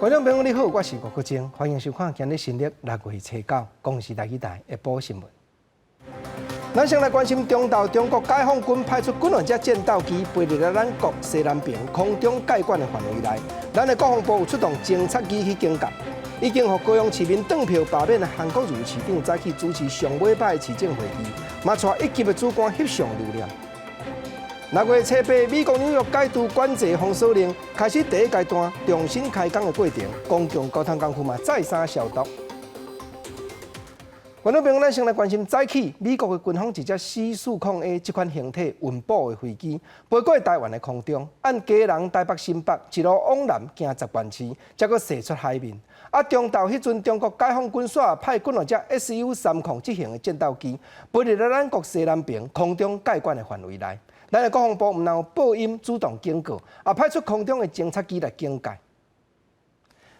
观众朋友你好，我是吴国正，欢迎收看今日新历6月初9，公视台台下晡新闻。咱先来关心中道中国解放军派出几两只战斗机飞入了咱国西南边空中界管的范围内，咱的国防部有出动侦察机去警戒，已经予高雄市民订票罢免的韩国瑜市长早起主持上尾摆的市政会议，嘛带一级的主管翕相留念。6月初8，美国纽约戒毒管制封锁令开始第一阶段重新开工的过程，公共交通工具嘛再三消毒。观众朋友，咱先来关心早起美国的军方一只 C-40A 这款形体运补的飞机飞过台湾的空中，按基隆台北新北一路往南行10万次，才阁驶出海面。中昼迄阵，中国解放军煞派几两只 Su-30这型的战斗机飞入了咱国西南边空中界管的范围内。咱的国防部毋但有报音主动警告，也派出空中的侦察机来警戒。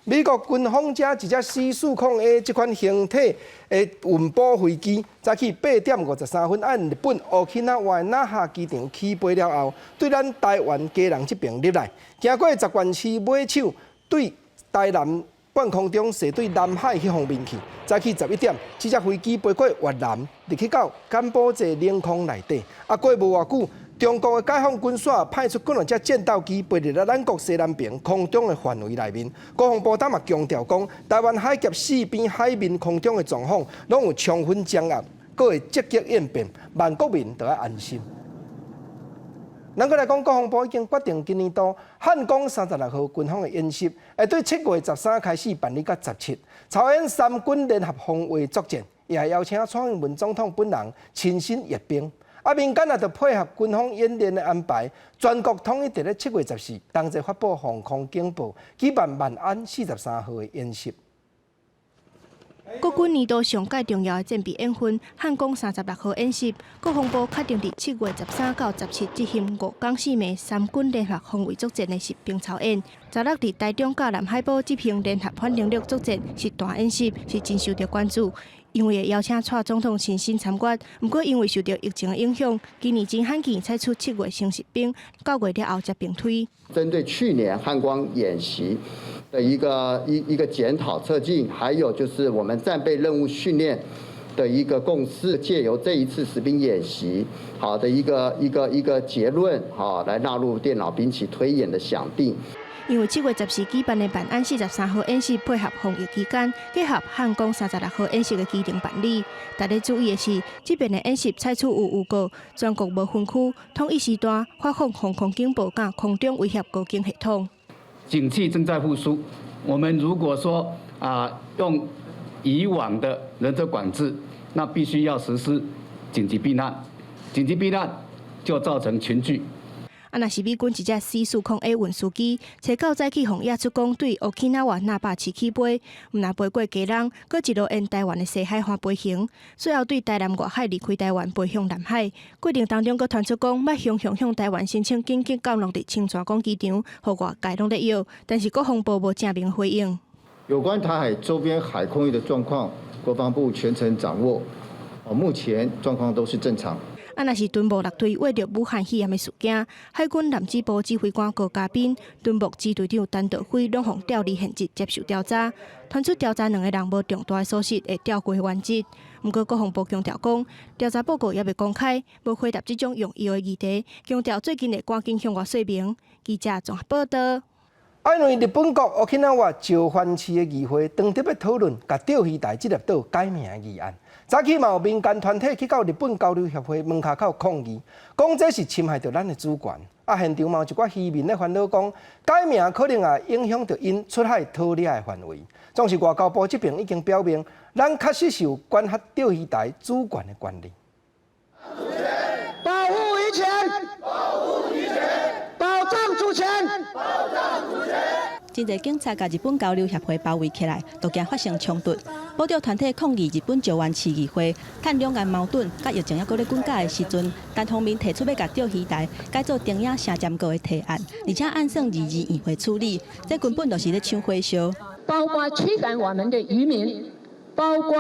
美国军方这一只 C-40A 这款形体的运补飞机，早起8点53分按日本奥克纳瓦那哈机场起飞了后，对咱台湾基隆这边入来，经过10万次尾手，对台南半空中射对南海迄方面去。早起11点，这只飞机飞过越南，入去到柬埔寨领空内底。过无偌久。中国的解放军煞派出几两只战斗机飞入了咱国西南边空中的范围内面。国防部也强调讲，台湾海峡四边海面空中的状况，拢有充分掌握，阁会积极应变，万国民都要安心。咱过来讲，国防部已经决定今年度汉光36号军方的演习，会对7月13开始办理到17，朝鲜3军联合防卫作战，也邀请蔡英文总统本人亲身阅兵。民间也就配合军方演练的安排，全国统一伫咧7月14同齐发布防空警报，举办万安43号的演习。国军年度上届重要的战备演训汉光36号演习，国防部确定伫7月13到17执行5天4夜3军联合防卫作战的实兵操演。昨日伫台中甲南海堡执行联合反能力作战实弹演习，是真受到关注。因为会邀请蔡总统亲身参观，不过因为受到疫情的影响，今年真罕见采取7月先实兵，9月了后才并推。针对去年汉光演习的一个检讨测进，还有就是我们战备任务训练的一个共识，借由这一次实兵演习好的一个结论，好来纳入电脑兵棋推演的想定。因为7月14举办的万安43号演习配合防疫期间，结合汉光36号演习的机程办理。大家注意的是，这边的演习采取有预告，全国无分区，统一时段发放防空警报，甲空中威胁高警系统。景气正在复苏，我们如果说用以往的人车管制，那必须要实施紧急避难，紧急避难就造成群聚。若是美军一只 C-40A 运输机，初9早起从亚出港对奥克纳瓦那霸市起飞，毋但飞过基隆，阁一路沿台湾的西海岸飞行，随后对台南外海离开台湾飞向南海。过程当中，阁传出讲要向台湾申请紧急降落伫清泉港机场，互外界拢咧要，但是国防部无正面回应。有关台海周边海空域的状况，国防部全程掌握，目前状况都是正常。若是敦睦6队为着武汉肺炎的事件，海军南指部指挥官高嘉宾、敦睦支队长陈道辉两方调离现职接受调查。传出调查2个人无重大的疏失会调过原职。不过国防部强调讲，调查报告也未公开，无回答这种用药的议题，强调最近会赶紧向外说明。记者综合报道。因为日本国奥克纳瓦召唤市的议会当特别讨论，甲钓鱼台这粒岛改名的议案。早起嘛有民间团体去到日本交流协会门口抗议，讲这是侵害到咱的主权。现场嘛有一寡渔民咧烦恼讲，改名可能也影响到因出海讨猎的范围。总是外交部这边已经表明，咱确实是有管辖钓鱼台主权的权利。保护渔权，保护渔权，保障主权，保障主权。真侪警察甲日本交流协会包围起来，都惊发生冲突。保钓团体抗议日本召唤市议会，趁两岸矛盾甲疫情还阁咧滚价的时阵，单方面提出要甲钓鱼台改做电影城站国的提案，而且按算2日议会处理，这根本就是咧抢火烧。包括驱赶我们的渔民，包括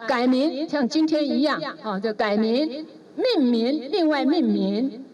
改名，像今天一样就改名、命名，另外命名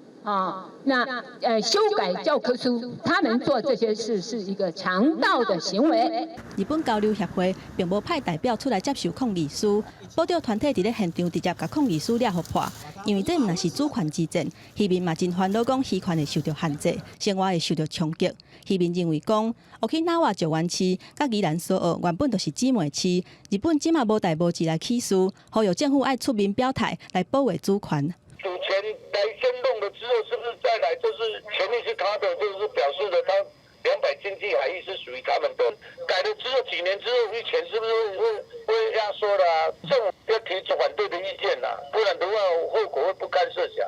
修改教科书，他们做这些事是一个强盗的行为。日本交流协会并无派代表出来接受抗议书，保钓团体伫咧现场直接把抗议书了互破，因为这毋是主权之争，渔民嘛真烦恼讲渔权会受到限制，生活会受到冲击。渔民认为讲，奥克纳瓦石湾区甲宜兰苏澳原本就是姊妹区，日本即马无代无志来起诉，呼吁政府爱出面表态来保卫主权。主权来先弄了之后，是不是再来就是权利是他的，就是表示了他200经济海域是属于他们的。改了之后几年之后，钱是不是会压缩了啊？政府要提出反对的意见呐，不然的话后果会不堪设想。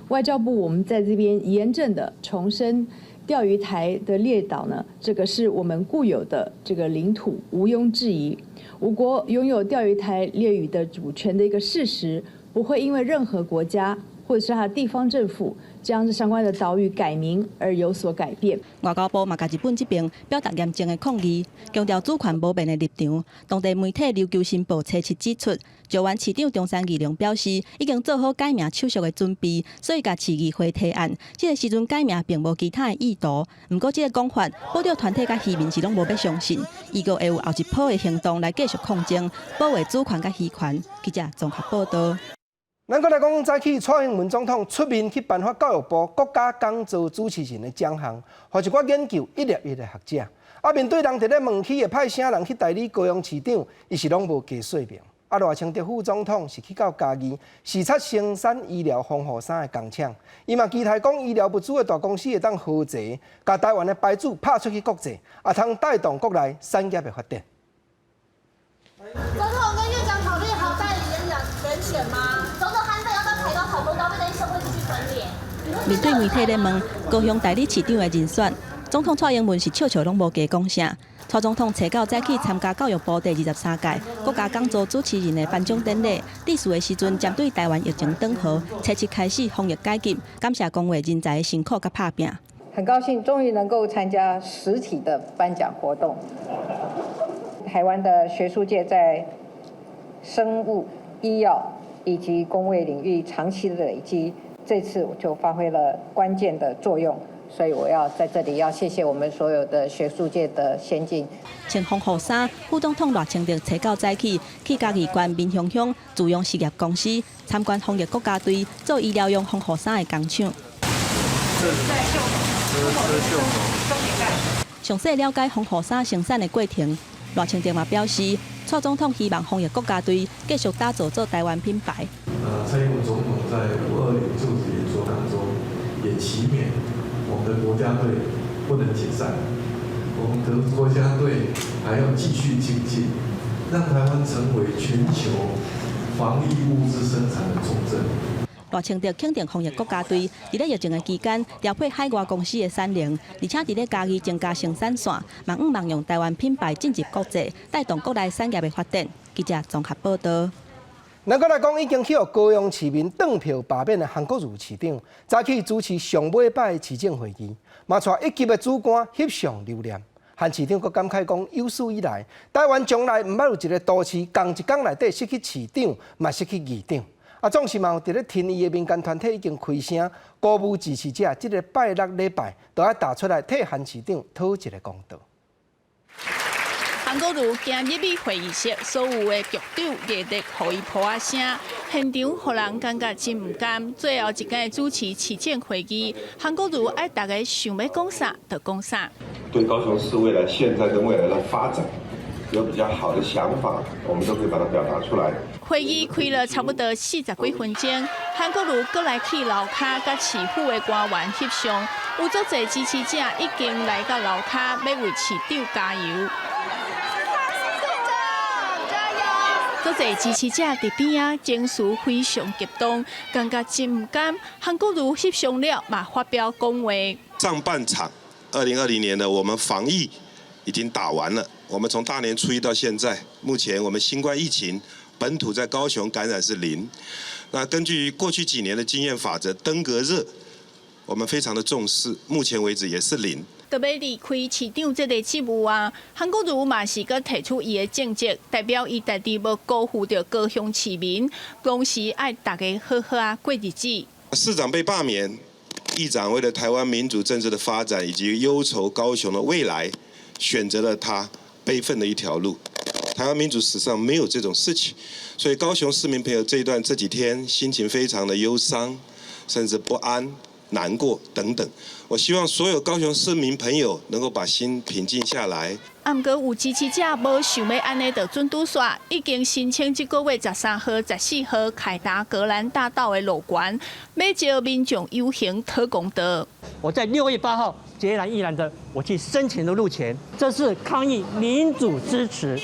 外交部我们在这边严正的重申，钓鱼台的列岛呢，这个是我们固有的这个领土，毋庸置疑。我国拥有钓鱼台列屿的主权的一个事实，不会因为任何国家或者是它的地方政府将这相关的岛屿改名而有所改变。外交部嘛，甲日本这边表达严正的抗议，强调主权无变的立场。当地媒体《琉球新报》初7指出，石湾市长中山义良表示，已经做好改名手续的准备，所以甲市议会提案。这个时阵改名并无其他的意图。不过，这个讲法，保钓团体甲渔民是拢无要相信，伊个会有后一波的行动来继续抗争，保卫主权甲渔权。记者综合报道。咱搁来讲，早起蔡英文总统出面去颁发教育部国家讲座主持人的奖项，互一寡研究1粒1的学者。面对人伫咧问起，会派啥人去代理高雄市长，伊是拢无加说明。赖清德副总统是去到嘉义视察生产医疗防护衫的工厂，伊嘛期待讲医疗物资的大公司会当合作，把台湾的牌子拍出去国际，通带动国内产业的发展。总统跟院长考虑好代理人选吗？总统喊要到台高考多高，要跟社会继续分裂。面对媒体咧问高雄代理市长的人选，总统蔡英文是笑笑拢无加讲啥。蔡总统找到早起参加教育部第23届国家讲座主持人的颁奖典礼，致辞的时阵针对台湾疫情等候，初7开始防疫解禁，感谢公卫人才的辛苦甲拍拼。很高兴终于能够参加实体的颁奖活动。台湾的学术界在生物、医药以及公卫领域长期的累积，这次就发挥了关键的作用。所以我要在这里要谢谢我们所有的学术界的先进。穿防护衫，副总统赖清德找到早起去嘉义县民雄乡自用事业公司参观防疫国家队做医疗用防护衫的工厂。详细了解防护衫生产的过程，赖清德嘛表示，蔡总统希望防疫国家队继续打造做台湾品牌。蔡英文总统在520就职演说当中也期勉我们的国家队不能解散，我们的国家队还要继续精进，让台湾成为全球防疫物资生产的重镇。赖清德肯定防疫国家队伫咧疫情的期间调配海外公司的产能，而且伫咧嘉义增加生产线，望用台湾品牌进入国际，带动国内产业的发展。记者综合报道。咱搁来讲，已经去互高雄市民当票罢免的韩国瑜市长，早起主持上尾摆的市政会议，嘛带一级的主管翕相留念。韩市长阁感慨讲，有史以来，台湾从来毋捌有一个都市同一天内底失去市长，嘛失去议长。总是嘛有伫咧听伊的民间团体已经开声鼓舞支持者，即个拜六礼拜都要打出来替韩市长讨一个公道。韩国瑜今日的会议室，所有的局长热烈互伊抱啊声，现场互人感觉真唔甘。最后一届主持市政会议，韩国瑜爱大家想要讲啥就讲啥。对高雄市未来现在跟未来的发展有比较好的想法，我们都可以把它表达出来。会议开了差不多40几分钟，韩国瑜阁来去楼骹甲市府的官员翕相，有足侪支持者已经来到楼骹要为市长加油。足侪支持者伫边啊，情绪非常激动，感觉真唔甘。韩国瑜翕相了，嘛发表讲话。上半场2020年的我们防疫已经打完了，我们从大年初1到现在，目前我们新冠疫情本土在高雄感染是0。那根据过去几年的经验法则，登革热我们非常的重视，目前为止也是0。特别离开市长这个职务啊，韩国瑜嘛是佮提出伊的政绩，代表伊家己要辜负着高雄市民，同时爱大家好好啊过日子。市长被罢免，议长为了台湾民主政治的发展以及忧愁高雄的未来，选择了他悲愤的一条路。台湾民主史上没有这种事情，所以高雄市民朋友这几天心情非常的忧伤，甚至不安、难过等等。我希望所有高雄市民朋友能够把心平静下来。不过有支持者无想要安尼就准拄煞，已经申请这个月13号、14号凯达格兰大道的路权，要招民众游行讨公道。我在6月8号孑然毅然的我去申请的路权，这是抗议民主支持。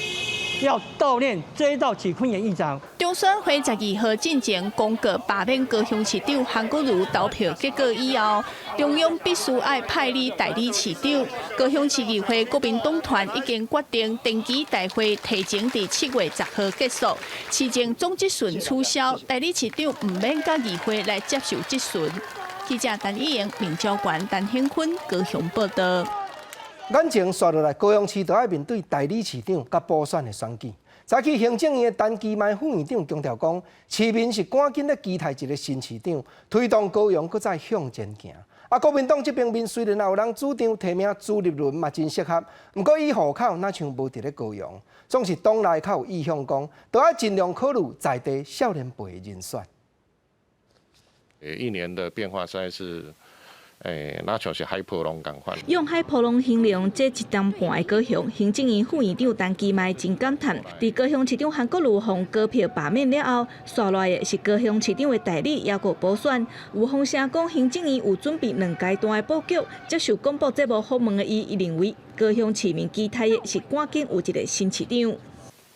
要悼念追悼起昆元议长。中选会12号进前公告罢免高雄市长韩国瑜投票结果以后，中央必须要派你代理市长。高雄市议会国民党团已经决定定期大会提前伫7月10号结束，市政总质询取消，代理市长唔免甲议会来接受质询。记者陈以莹、林昭冠、陈兴坤高雄报道。眼前刷落来，高雄市就要面对代理市长甲补选的选举。早起行政院陈其迈副院长强调讲，市民是赶紧咧期待一个新市长，推动高雄搁再向前行。国民党这边面虽然也有人主张提名朱立伦嘛真适合，不过伊户口哪像无伫咧高雄，总是党内较有意向讲，都要尽量考虑在地少年辈的人选。一年的变化实在是。那像是海波浪共款。用海波浪形容这1年半的高雄，行政院副院长陈其迈真感叹。伫高雄市长韩国瑜获高票罢免了后，刷来的是高雄市长的代理，也有补选。有风声讲行政院有准备2阶段的布局。接受广播节目访问的伊认为，高雄市民期待的是赶紧有一个新市长。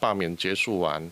罢免结束完。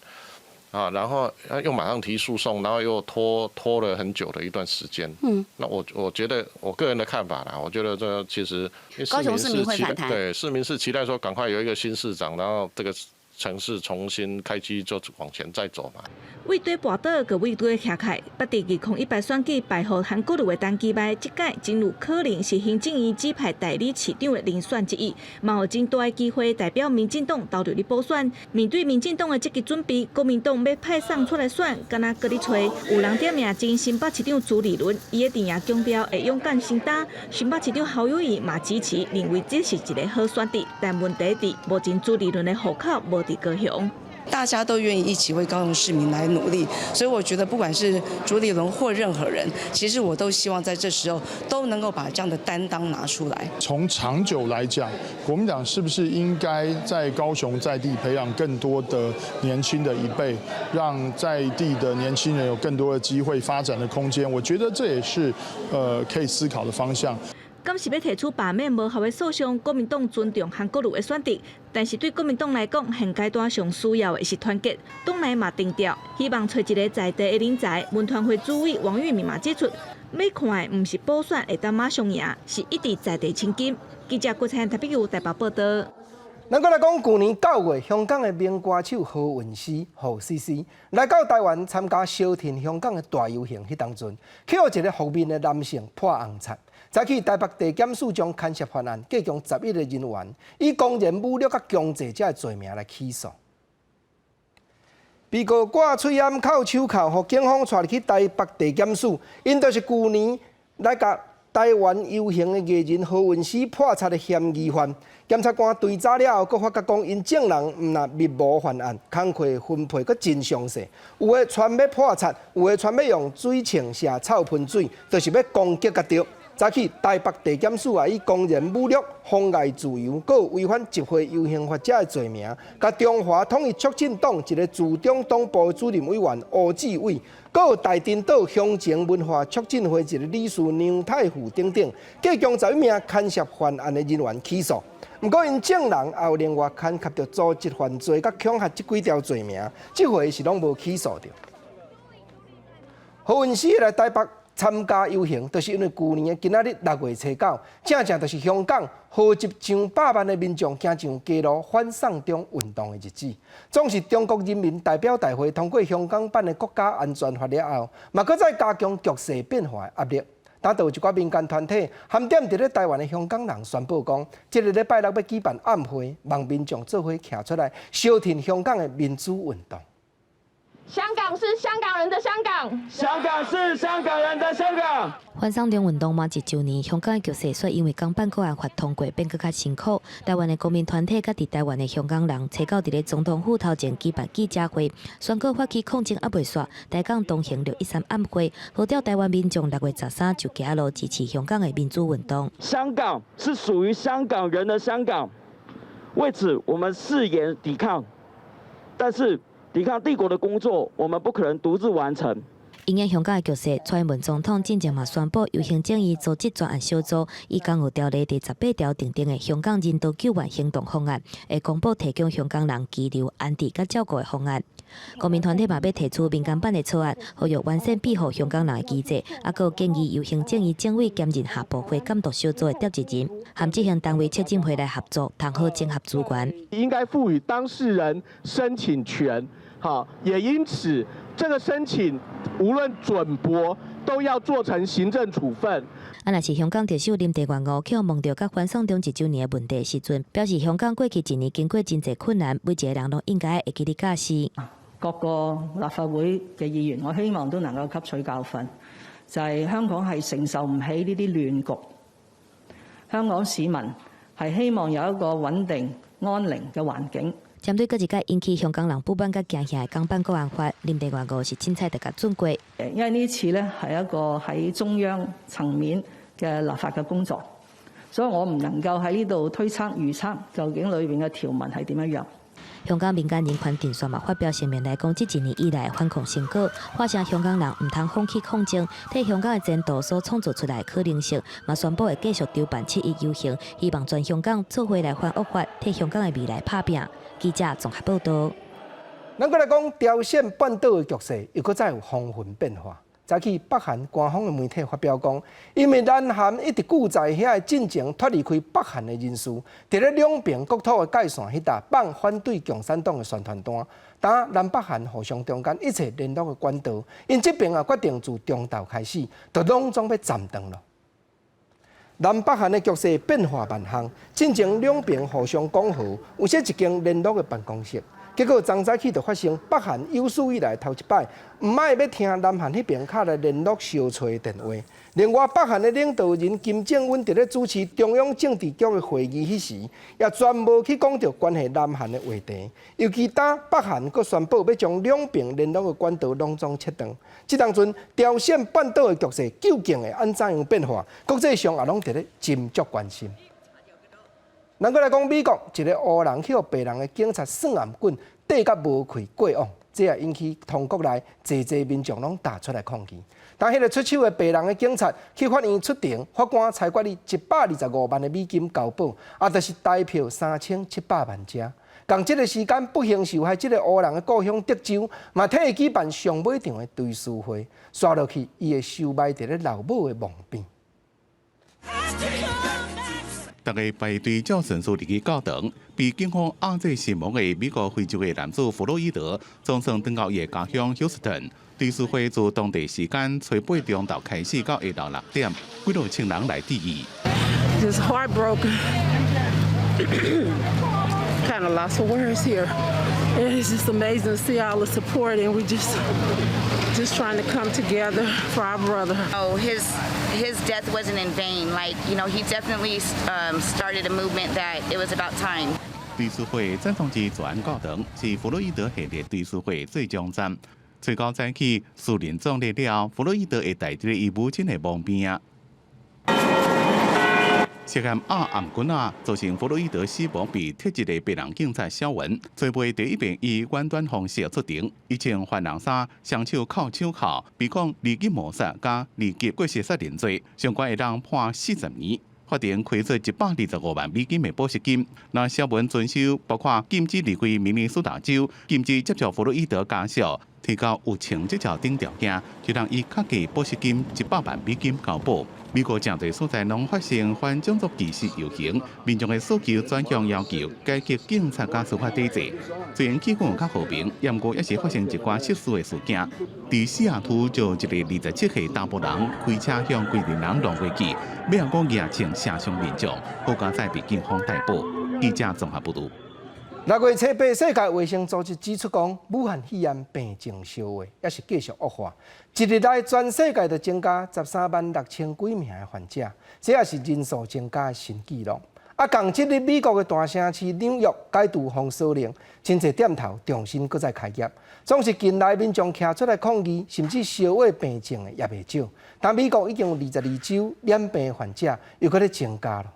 然后又马上提诉讼，然后又拖了很久的一段时间。那我觉得我个人的看法啦，我觉得这其实高雄市民会反弹，对，市民是期待说赶快有一个新市长，然后这个城市重新开机就往前再走嘛。位对跋倒，个位对下开，捌伫2018选举败予韩国瑜的陈其迈，这届进入可能是行政院指派代理市长的人选之一，嘛有真大的机会代表民进党投入去补选。面对民进党的积极准备，国民党要派送出来选，敢若搁咧找有人点名前新北市长朱立伦，伊的电影强调会勇敢承担。新北市长侯友宜嘛支持，认为这是一个好选择，但问题伫目前朱立伦的户口无伫高雄。大家都愿意一起为高雄市民来努力，所以我觉得不管是朱立伦或任何人，其实我都希望在这时候都能够把这样的担当拿出来。从长久来讲，国民党是不是应该在高雄在地培养更多的年轻的一辈，让在地的年轻人有更多的机会发展的空间？我觉得这也是可以思考的方向。敢是要提出罢免无效的诉讼，国民党尊重韩国瑜的选择，但是对国民党来讲，现阶段上需要的是团结。党内嘛定调，希望找一个在地的人才。文团会主委王玉敏嘛指出，要看的唔是补选会当马上赢，是一直在地青金。记者郭灿台北台北报道。咱搁来讲，去年9月，香港的名歌手何韵诗何诗诗来到台湾参加小田香港的大游行，迄当阵，去互一个覆面的男性破红擦。早起台北地检署将牵涉犯案计共11个人员，以公然侮辱甲强制者的罪名来起诉。被告挂喙掩口、手铐，互警方带入去台北地检署，因就是去年来甲台湾游行的艺人何韵诗破擦的嫌疑犯。检察官追查了后，佫发觉讲，因证人毋若密谋犯案，工课分配佫真详细，有的传要破擦，有的传要用水枪射臭喷水，就是要攻击甲着。早起台北地检署以公然侮辱、妨碍自由，佫有违反集会游行法者的罪名，甲中华统一促进党一个驻中党部主任委员吴志伟，佫有大丁岛乡情文化促进会一个理事梁太富等等，计共11名牵涉犯案的人员起诉。不过因证人也有另外牵涉着组织犯罪、甲恐吓这几条罪名，这回是拢无起诉着。何韵诗来台北参加游行，就是因为去年的今仔日6月初9，正就是香港号集上百万的民众行上街路反送中运动的日子。总是中国人民代表大会通过香港版的国家安全法了后，嘛搁再加强局势变化的压力。打倒一寡民间团体，含点伫咧台湾的香港人宣布讲，这个礼拜六要举办暗会，望民众做伙站出来，小挺香港的民主运动。香港是香港人的香港，香港是香港人的香港。反送中运动满1周年，香港的局势因为港版国安法通过变更较辛苦。台湾的公民团体甲伫台湾的香港人，找到伫咧总统府头前举办记者会，宣告发起抗争也未煞，台港同行613暗会，号召台湾民众6月13就行路支持香港的民主运动。香港是属于香港人的香港，为此我们誓言抵抗，但是抵抗帝国的工作，我们不可能独自完成。因应香港的局势，蔡英文总统进前嘛宣布，由行政院组织专案小组，以港澳条例第18条订定的香港人道救援行动方案，会公布提供香港人居留、安置甲照顾的方案。公民团体嘛要提出民间版的草案，呼吁完善庇护香港人的机制，啊，佮建议由行政院政委兼任下部会监督小组的调集人，和这项单位促进会来合作，谈好整合资源。应该赋予当事人申请权，好，也因此这个申请无论准驳都要做成行政处分。啊，若是香港特首林郑月娥去问到甲反送中1周年的问题时阵，表示香港过去1年经过真侪困难，每一个人都应该会记得假释。各個立法會嘅議員，我希望都能夠吸取教訓，就係香港係承受唔起呢啲亂局。香港市民係希望有一個穩定安寧嘅環境。針對嗰一屆引起香港人不滿甲驚嚇嘅港版國安法，林鄭月娥是凊彩地甲準過。因為呢次咧係一個喺中央層面嘅立法嘅工作，所以我唔能夠喺呢度推測預測究竟裏邊嘅條文係點樣樣。香港民間人權陣線嘛發表聲明來講，這1年以來反抗成果，話聲香港人唔通放棄抗爭，替香港嘅前途所創造出來可能性，嘛宣布會繼續籌辦7一遊行，希望全香港做伙來反惡法，替香港嘅未來打拼。記者綜合報道。咱過來講，朝鮮半島嘅局勢又再有風雲變化。早起北韓官方嘅媒體發表講，因為南韓一直固在遐個進程脫離開北韓嘅人士，佇咧兩邊國土嘅界線迄搭放反對共產黨嘅宣傳單，打南北韓互相中間一切聯絡嘅管道，因這邊決定自中晝開始，就攏總要暫停咯。南北韓嘅局勢變化萬項，進前兩邊互相講和，有些一間聯絡嘅辦公室。結果昨早起就發生北韓有史以來頭一擺，唔愛要聽南韓迄邊敲來聯絡消除嘅電話。另外，北韓嘅領導人金正恩佇咧主持中央政治局嘅會議迄時，也全無去講到關係南韓嘅話題。尤其當北韓佫宣布要將兩邊聯絡嘅管道攏總切斷，這當陣朝鮮半島嘅局勢究竟會安怎樣變化？國際上也攏佇咧斟酌關心。咱過來講美國一個黑人去互白人嘅警察算暗棍缀甲無開過往，這也引起同國內濟民眾攏打出來抗議。但迄個出手嘅白人嘅警察去法院出庭，法官裁決伊125萬嘅美金交保，也就是台票3700萬隻。共這個時間，不幸受害這個黑人嘅故鄉德州，嘛替伊舉辦上尾場嘅追思會，刷落去伊會收埋佇咧老母嘅墓邊。大家排隊照神書入去教堂，被警方壓制身亡的美國非洲的男子弗洛伊德，總算回到伊的家鄉休斯頓。追思會自當地時間8點鐘開始到下晝6點，幾多千人來致意。Just heartbroken. Kind of lost for words here. And it's just amazing to see all the support, and we just trying to come together for our brother. Oh, his death wasn't in vain. Like, you know, he definitely started a movement that it was about time. 追思會正當之全教堂是弗洛伊德系列追思會最終站。最高早起，樹林壯烈了，弗洛伊德會帶着伊母親的墓邊。涉嫌暗棍造成弗洛伊德死亡被特質的白人警察小文，最尾第一遍以婉轉方式出庭，伊穿犯人衫，雙手銬手銬，被控二級謀殺加二級過失殺人罪，相關會當判40年。法庭開出125萬美金的保釋金，那小文遵守包括禁止離開明尼蘇達州、禁止接觸弗洛伊德家屬，提高有情這條等條件，就讓伊卡給保釋金100萬美金交保。美國真濟所在攏發生反種族歧視遊行，民眾的訴求轉向要求改革警察加司法體制。雖然氣氛較和平，不過也是發生一寡失事的事件。在西雅圖就一個27歲大陸人開車向規定人撞過去，尾後講野情殺傷民眾，後加再被警方逮捕。記者綜合報道。6月初8，世界卫生组织指出讲，武汉肺炎病症烧话也是继续恶化。一日内，全世界就增加136000几名的患者，这也是人数增加的新纪录。共即日美国的大城市纽约解除封锁令，真侪店头重新搁再开业，总是近来民众徛出来抗议，甚至烧话病症的也袂少。但美国已经有22州染病患者又搁咧增加了。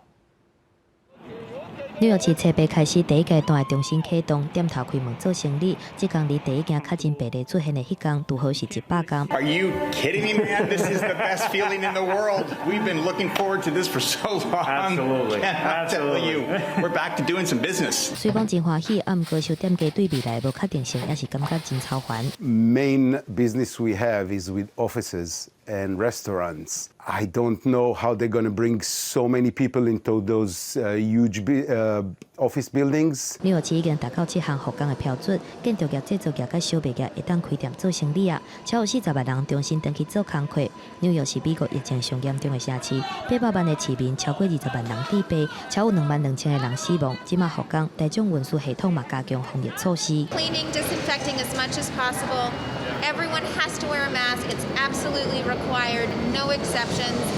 纽约市初8开始第一阶段重新启动，店头开门做生意。即天离第一件确诊病例出现的迄天，拄好是100天。Are you kidding me, man? This is the best feeling in the world. We've been looking forward to this for so long. Absolutely. I tell you, we're back to doing some business. 虽讲真欢喜，毋过小店家对未来无确定性，也是感觉真操烦。Main business we have is with offices and restaurants. I don't know how they're going to bring so many people into those huge office buildings. 纽约市已经达到7项复工的标准，建筑业、制造业甲小卖业会当开店做生意啊。超有40万人重新登记做工课。纽约是美国疫情上严重的城市，800万的市民超过20万人致病，超有22000个人死亡。即马复工，大众运输系统嘛加强防疫措施。Cleaning, disinfecting as much as possible. Everyone has to wear a mask. It's absolutely required. No exceptions.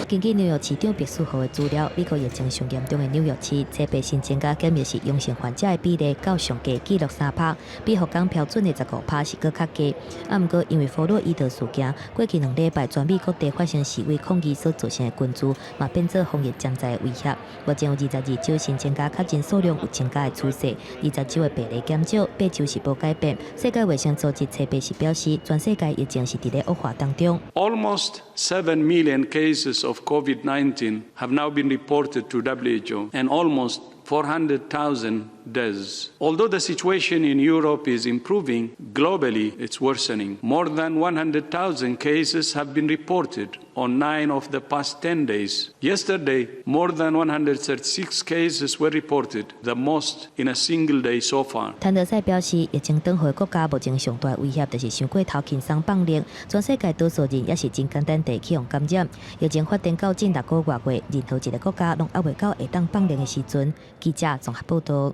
根据纽约市长毕书豪的资料，美国疫情上严重的纽约市，初8新增加检疫是阳性患者的比例较上低纪录3%，比复工标准的15%是搁较低。毋过因为弗洛伊德事件，过去2礼拜全美各地发生示威抗议所造成的群聚，嘛变做防疫潜在的威胁。目前有22州新增加确诊数量有增加的趋势，20州的病例减少，8州是无改变。世界卫生组织初8是表示，全世界疫情是伫咧恶化当中。Almost 7 million cases of COVID-19 have now been reported to WHO, and almost 400,000 deaths. Although the situation in Europe is improving, globally it's worsening. More than 100,000 cases have been reported on 9 of the past 10 days. Yesterday, more than 136 cases were reported, the most in a single day so far. 谭德赛表示，疫情转回国家目前上大威胁就是伤过头轻松放令，全世界多数人也是真简单地去用感染。疫情发展到近6个月，任何一个国家拢还未到会当放令的时阵。记者综合报道。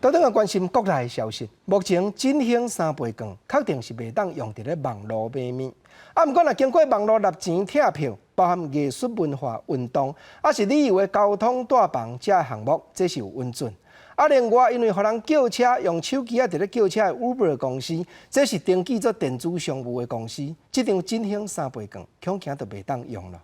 倒转来关心国内的消息，目前振兴3倍券确定是袂当用伫咧网络买面。毋过若经过网络纳钱拆票，包含艺术、文化、运动，还是旅游的交通大房这项目，这是有稳准。另外，因为互人叫车用手机伫咧叫车的 Uber 公司，这是登记做电子商务的公司，这张振兴3倍券恐惊就袂当用了。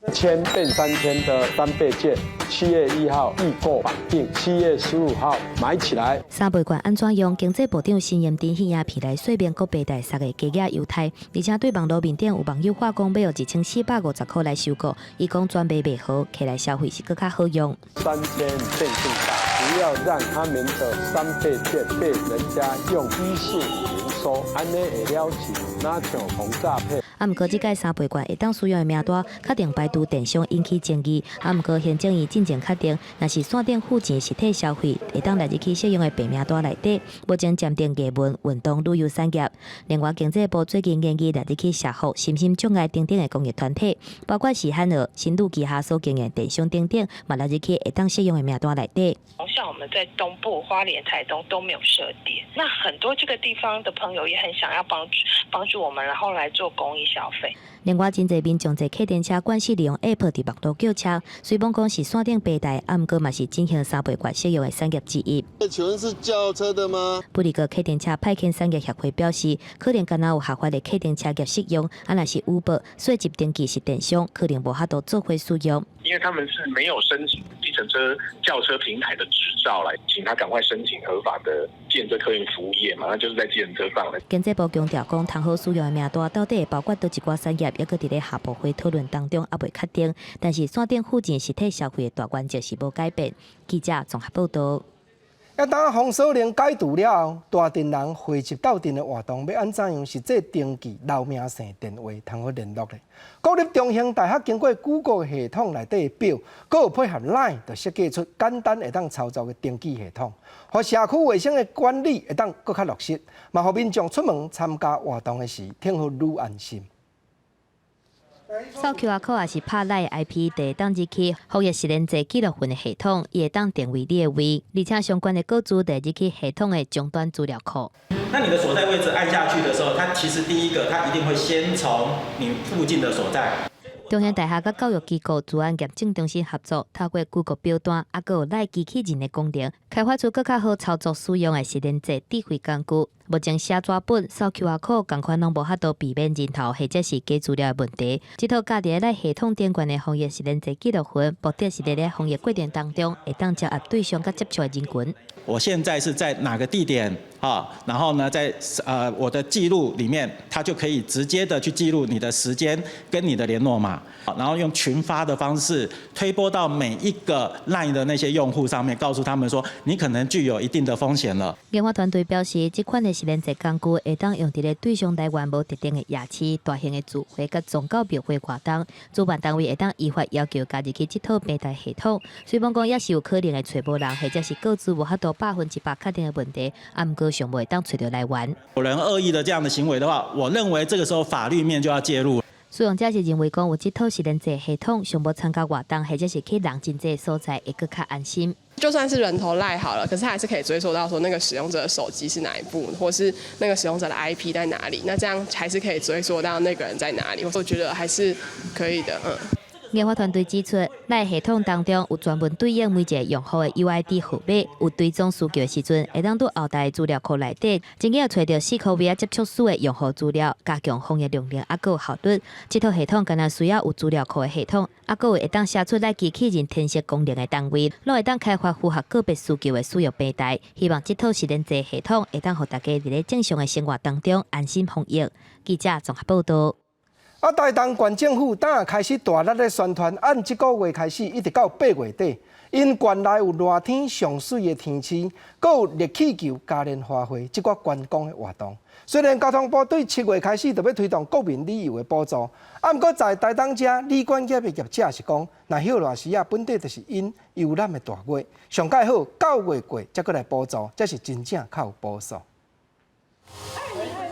1000变3000的3倍券，7月1号预购绑定，7月15号买起来。3倍券安怎用？经济部长陈彦典影片来说明各北大3个加价优待，而且对网络面店有网友话讲，要用1450块来收购，伊讲专卖袂好，起来消费是更较好用。3000变更大，不要让他们的3倍券被人家用1450收，安尼会了钱，哪像防诈骗。毋过，即届3倍券会当使用的名单，确定百度电商引起争议。毋过，现正已进前确定，若是线顶附近实体消费，会当来入去适用的白名单内底。目前暂定艺文、运动、旅游产业。另外，经济部最近研议来入去社福、身心障碍等等的公益团体，包括是汉乐、新路旗下所经营电商等等，嘛来入去会当适用的名单内底。像我们在东部、花莲、台东都没有设点，那很多这个地方的朋友也很想要帮助我们，然后来做公益消费。另外，真侪民众坐客电车惯势利用 App 伫网络叫车，虽然讲是线顶白带，毋过嘛是进行3倍券适用的产业之一。请问是轿车的吗？不离个客电车派遣产业协会表示，可能敢若有合法的客电车业适用，若是 Uber 税级登记是电商，可能无法度做回使用。因为他们是没有申请计程车轿车平台的执照来，请他赶快申请合法的计程车客运服务业嘛，那就是在计程车上的。经济部强调讲，通好使用的名单到底会包括倒一寡产业，还阁伫咧下部会讨论当中，还未确定。但是线顶附近实体消费的大原则是无改变。记者综合报道。当封锁令解除了后，大阵人汇集到阵的活动要安怎样实际登记留名姓电话，通好联络咧？国立中兴大学经过 Google 系统内底的表，佮有配合 Line， 就设计出简单会当操作的登记系统，互社区卫生的管理会当佮较落实，嘛互民众出门参加活动的时，听好愈安心。扫 QR code 也是拍赖 IP， 第当入去防疫实联制记录分的系统，伊会当定位你的位，而且相关的个资第入去系统的终端资料库。那你的所在位置按下去的时候，它其实第一个，它一定会先从你附近的所在。中兴大学甲教育机构治安验证中心合作，透过 Google 表单，还有赖机器人的功能，开发出更较好操作使用的实联制智慧工具。目前写纸本、扫 QR code 同款拢无法度避免人头或者是假资料的问题。这套家己在系统电源的防疫实联制记录分，目的是在防疫过程当中会当接压对象甲接触的人群。我现在是在哪个地点啊？然后呢，在我的记录里面，它就可以直接的去记录你的时间跟你的联络码，然后用群发的方式推播到每一个 LINE 的那些用户上面，告诉他们说你可能具有一定的风险了。研发团队表示，这款的实联制工具会当用伫咧对象来源无特定的夜市、大型的聚会甲宗教庙会活动，主办单位会当依法要求加入去这套平台系统。虽然讲也是有可能会找无人，或者是个资无法度100%确定的问题，毋过尚未当找到来源。有人恶意的这样的行为的话，我认为这个时候法律面就要介入。使用者是认为讲有这套实联制系统，尚无参加活动，或者是去人真济的所在，会更较安心。就算是人头赖好了，可是还是可以追溯到说那个使用者的手机是哪一部，或是那个使用者的 IP 在哪里，那这样还是可以追溯到那个人在哪里。我觉得还是可以的，研发团队指出，在系统当中有专门对应每一个用户的 UID 号码，有追踪需求的时阵，会当到后台资料库内底，真正找到4COVID接触史的用户资料，加强防疫量还有效率。这套系统敢若需要有资料库的系统，还有会当写出来机器人填写功能的单位，拢会当开发符合个别需求的使用平台。希望这套实联制系统会当让大家伫咧正常的生活当中安心防疫。记者综合报道。台东县政府当开始大力的宣传，按这个月开始一直到8月底，因县内有热天上水的天气，阁有热气球嘉年华会这个观光的活动。虽然交通部对7月开始就要推动国民旅游的补助，不过在台东这旅馆业的业者是讲，那休热时本地就是因游览的大月，上盖好9月过才过来补助，这是真正较有补数。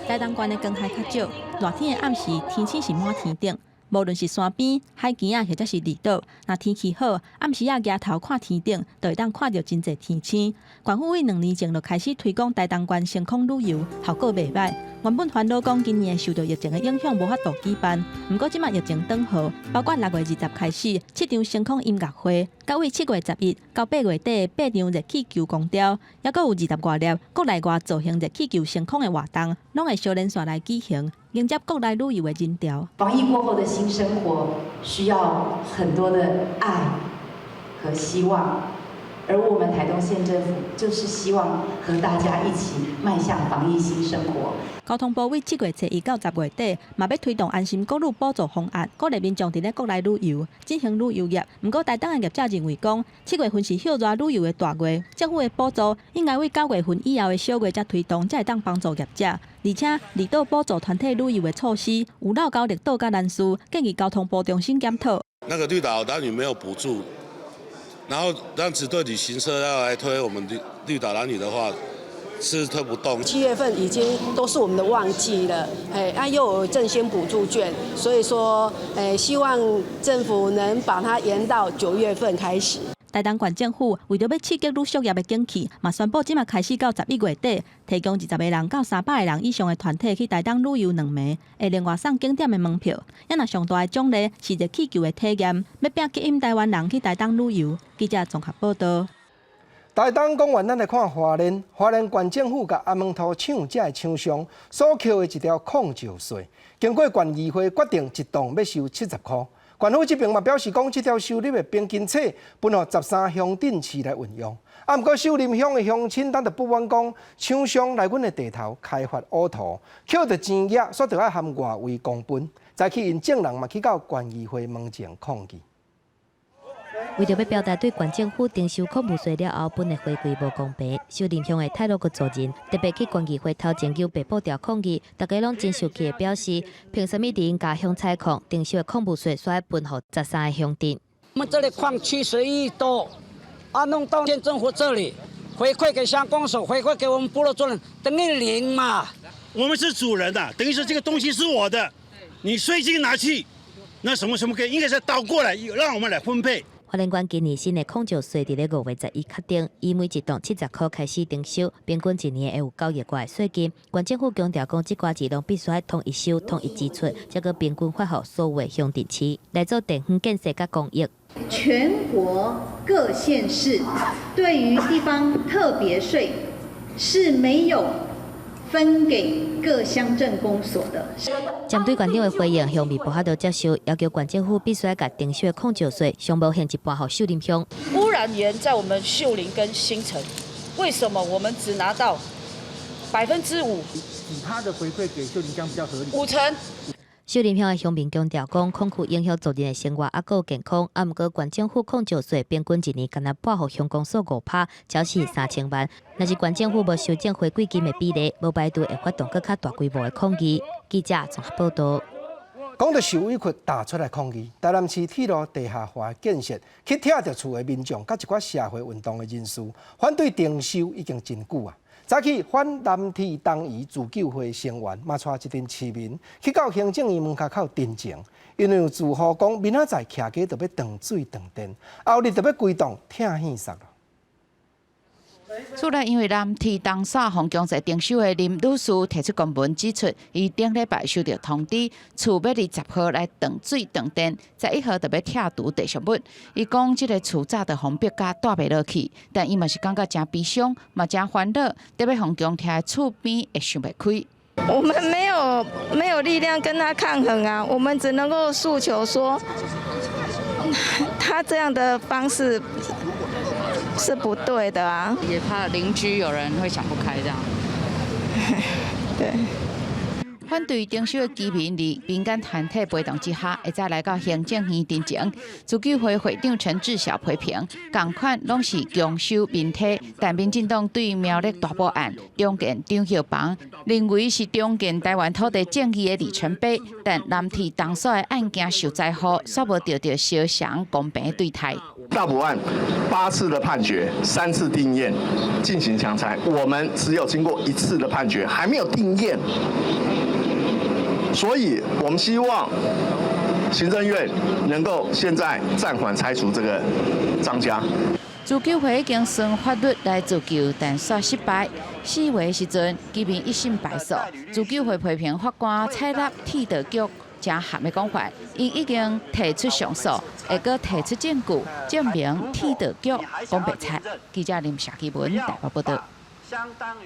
台东县的光害较少，热天的暗时天气是满天顶，无论是山边、海边啊，或者是离岛，若天气好，暗时啊抬头看天顶，就会当看到真侪天星。县府为2年前就开始推广台东县星空旅游，效果袂歹。原本烦恼讲今年受到疫情的影响，无法度举办。不过即马疫情转好，包括6月20开始7场星空音乐会，到为7月11到8月底8场热气球光雕，还佫有20外粒国内外造型热气球星空的活动，拢会小连续来举行，迎接国内旅游的人潮。防疫过后的新生活需要很多的爱和希望，而我们台东县政府就是希望和大家一起迈向防疫新生活。交通部为7月1到10月底，嘛要推动安心国旅补助方案，鼓励民众伫咧国内旅游，进行旅游业。不过台东的业者认为讲，7月份是休热旅游的大月，政府的补助应该为9月份以后的小月才推动，才会当帮助业者。而且离岛补助团体旅游的措施有绕高绿岛甲难事，建议交通部重新检讨。那个绿岛男女没有补助，然后让只对旅行社要来推我们绿岛男女的话，是推不动。7月份已经都是我们的旺季了，又有振兴补助券，所以说，希望政府能把它延到9月份开始。台东县政府为着要刺激旅宿业的景气，嘛宣布即马开始到11月底，提供20个人到300个人以上的团体去台东旅游2暝，会另外送景点的门票。也若上大的奖励是热气球的体验，要拼吸引台湾人去台东旅游。记者综合报道。台东公园，咱来看花莲县政府甲阿门头抢这的厂商所扣的一条控酒税，经过县议会决定一栋要收70块。县府这边嘛表示讲，这条收入的平均册分予13乡镇市来运用。不过秀林乡的乡亲当着不满讲，厂商来阮的地头开发乌图，扣着钱额，煞着爱含外围公分，再去因证人嘛去到县议会门前抗议。为着要表达对县政府征收控务税了后本的回馈无公平，秀林乡的泰鲁阁族人特别去县议会头前求北部调抗议，大家拢真生气的表示，凭什么伫因家乡采矿征收的控务税煞要分予13个乡镇？我们这里矿70亿多，弄到县政府这里回馈给乡公所，回馈给我们部落族人，等于0嘛。我们是主人的，等于是这个东西是我的，你税金拿去，那什么可以，应该是倒过来，让我们来分配。花莲县今年新的控照税伫咧5月11确定，以每一栋70块开始征收，平均一年会有9亿块的税金。县政府强调讲，这寡钱拢必须要统一收、统一支出，才个平均发予所有的乡镇市来做地方建设甲公益。全国各县市对于地方特别税是没有分给各乡镇公所的。针对县长的回应，乡民无法度接受，要求县政府必须要甲征收的控照税上无限一半予秀林乡。污染源在我们秀林跟新城，为什么我们只拿到5%？以他的回馈给秀林乡比较合理。5成。秀林乡的乡民强调讲，空区影响族人的生活，还有健康。啊，毋过县政府控照税平均一年敢若拨予乡公所5%，超市3000万。若是县政府无修正回馈金的比例，无排除会发动更较大规模的抗议。记者综合报道。讲到受委屈打出来抗议，台南市铁路地下化建设去拆掉厝的民众，甲一寡社会运动的人士，反对征收已经真久啊。早起反南铁东移自救会成员嘛带一阵市民去到行政院门口镇静，因为有住户讲明仔载徛街就要断水断电，后日就要规栋听现实了。厝内因为南铁东沙洪强制征收的林女士提出公文指出，伊顶礼拜收到通知，厝要20号来断水断电，11号就要拆除地上物。伊讲，即个厝早就封闭甲带袂落去，但伊嘛是感觉真悲伤，嘛真烦恼，特别洪强徛在厝边会想袂开。我们没有力量跟他抗衡啊，我们只能够诉求说，他这样的方式是不对的啊，也怕邻居有人会想不开这样。对。反对征收的居民伫民间团体陪同之下，会再来到行政院镇静。自救会会长陈志晓批评，同款拢是强收民体，但民进党对苗栗大埔案中建张孝房，认为是中建台湾土地正义的里程碑，但南铁东所的案件受灾户煞无得到相同公平的对待。大埔案8次的判决，3次定验，进行强裁，我们只有经过1次的判决，还没有定验。所以，我们希望行政院能够现在暂缓拆除这个章家。自救会已经算法律来自救，但煞失败。4月的时阵，居民一审败诉。自救会批评法官采纳铁道局正函的讲法，因已经提出上诉，会阁提出证据证明铁道局讲白菜。记者林夏基文台北报道。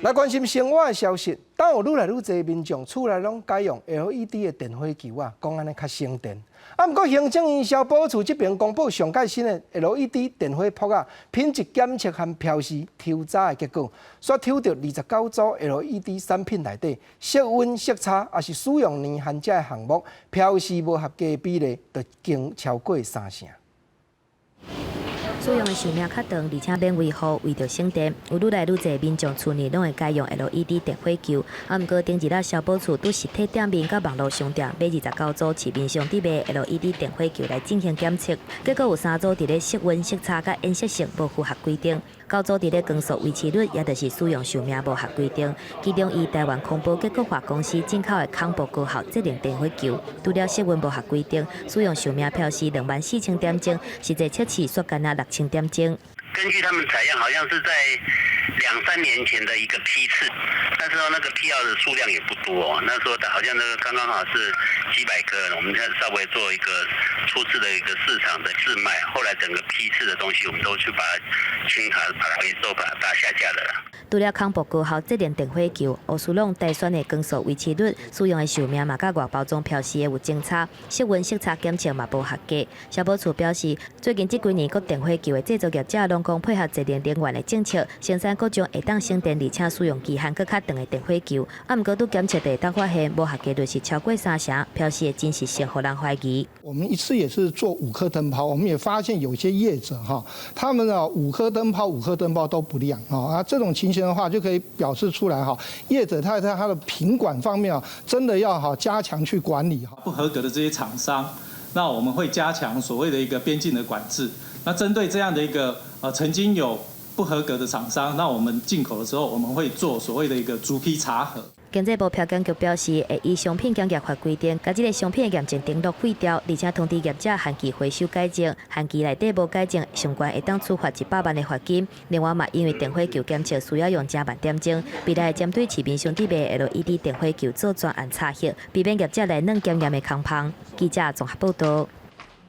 来关心生活的消息，当有愈来愈侪民众厝内拢改用 LED 的电火球啊，讲安尼较省电。啊，毋过行政院消保处这边公布上届新的 LED 电火泡啊，品质检测和标示抽查的结果，煞抽到29组 LED 产品内底，色温、色差，也是使用年限这项目标示无合格的比例，就经超过3成。使用的寿命较长，而且免维护，为着省电，有愈来愈侪民众厝内拢会改用 LED 电火球。啊，毋过顶一日消保处伫实体店面甲网络商店买29组市面上伫卖 LED 电火球来进行检测，结果有3组伫咧色温、色差甲颜色性无符合规定，9组伫咧光速维持率，也就是使用寿命无合规定。其中以台湾空保结构化公司进口的康博高效节能电火球，除了色温无合规定，使用寿命标示24000点钟，实际测试却干那6000点钟。根据他们采样，好像是在2、3年前的一个批次，但是那个批号的数量也不多，那时候好像那个刚刚好是几百颗，我们稍微做一个初次的一个市场的试卖，后来整个批次的东西我们都去把它清查、把它回收、把它下架的啦。除了康博高效节能电火球，乌斯朗带选的光速维持率、使用的寿命嘛，甲外包装标示的有争差，色温色差检测嘛无合格。消保处表示，最近这几年各电火球的制作业者拢讲配合节能能源的政策，生产各种会当省电而且使用期限更较长的电火球。啊，毋过拄检测地当发现无合格率是超过3成，标示的真实性互人怀疑。我们一次也是做5颗灯泡，我们也发现有些业者他们5颗灯泡都不亮啊，这种情形的话就可以表示出来业者他在他的品管方面真的要加强去管理不合格的这些厂商，那我们会加强所谓的一个边境的管制。那针对这样的一个曾经有不合格的厂商，那我们进口的时候，我们会做所谓的一个逐批查核。经济部票检局表示，会依商品检验法规定，将这个商品的验证登录废掉，而且通知业者限期回收改正，限期内底无改正，相关会当处罚100万的罚金。另外嘛，因为电火球检测需要用加慢点钟，未来针对市面上伫卖 LED 电火球做专案查核，避免业者来软检验的空棚。记者综合报道。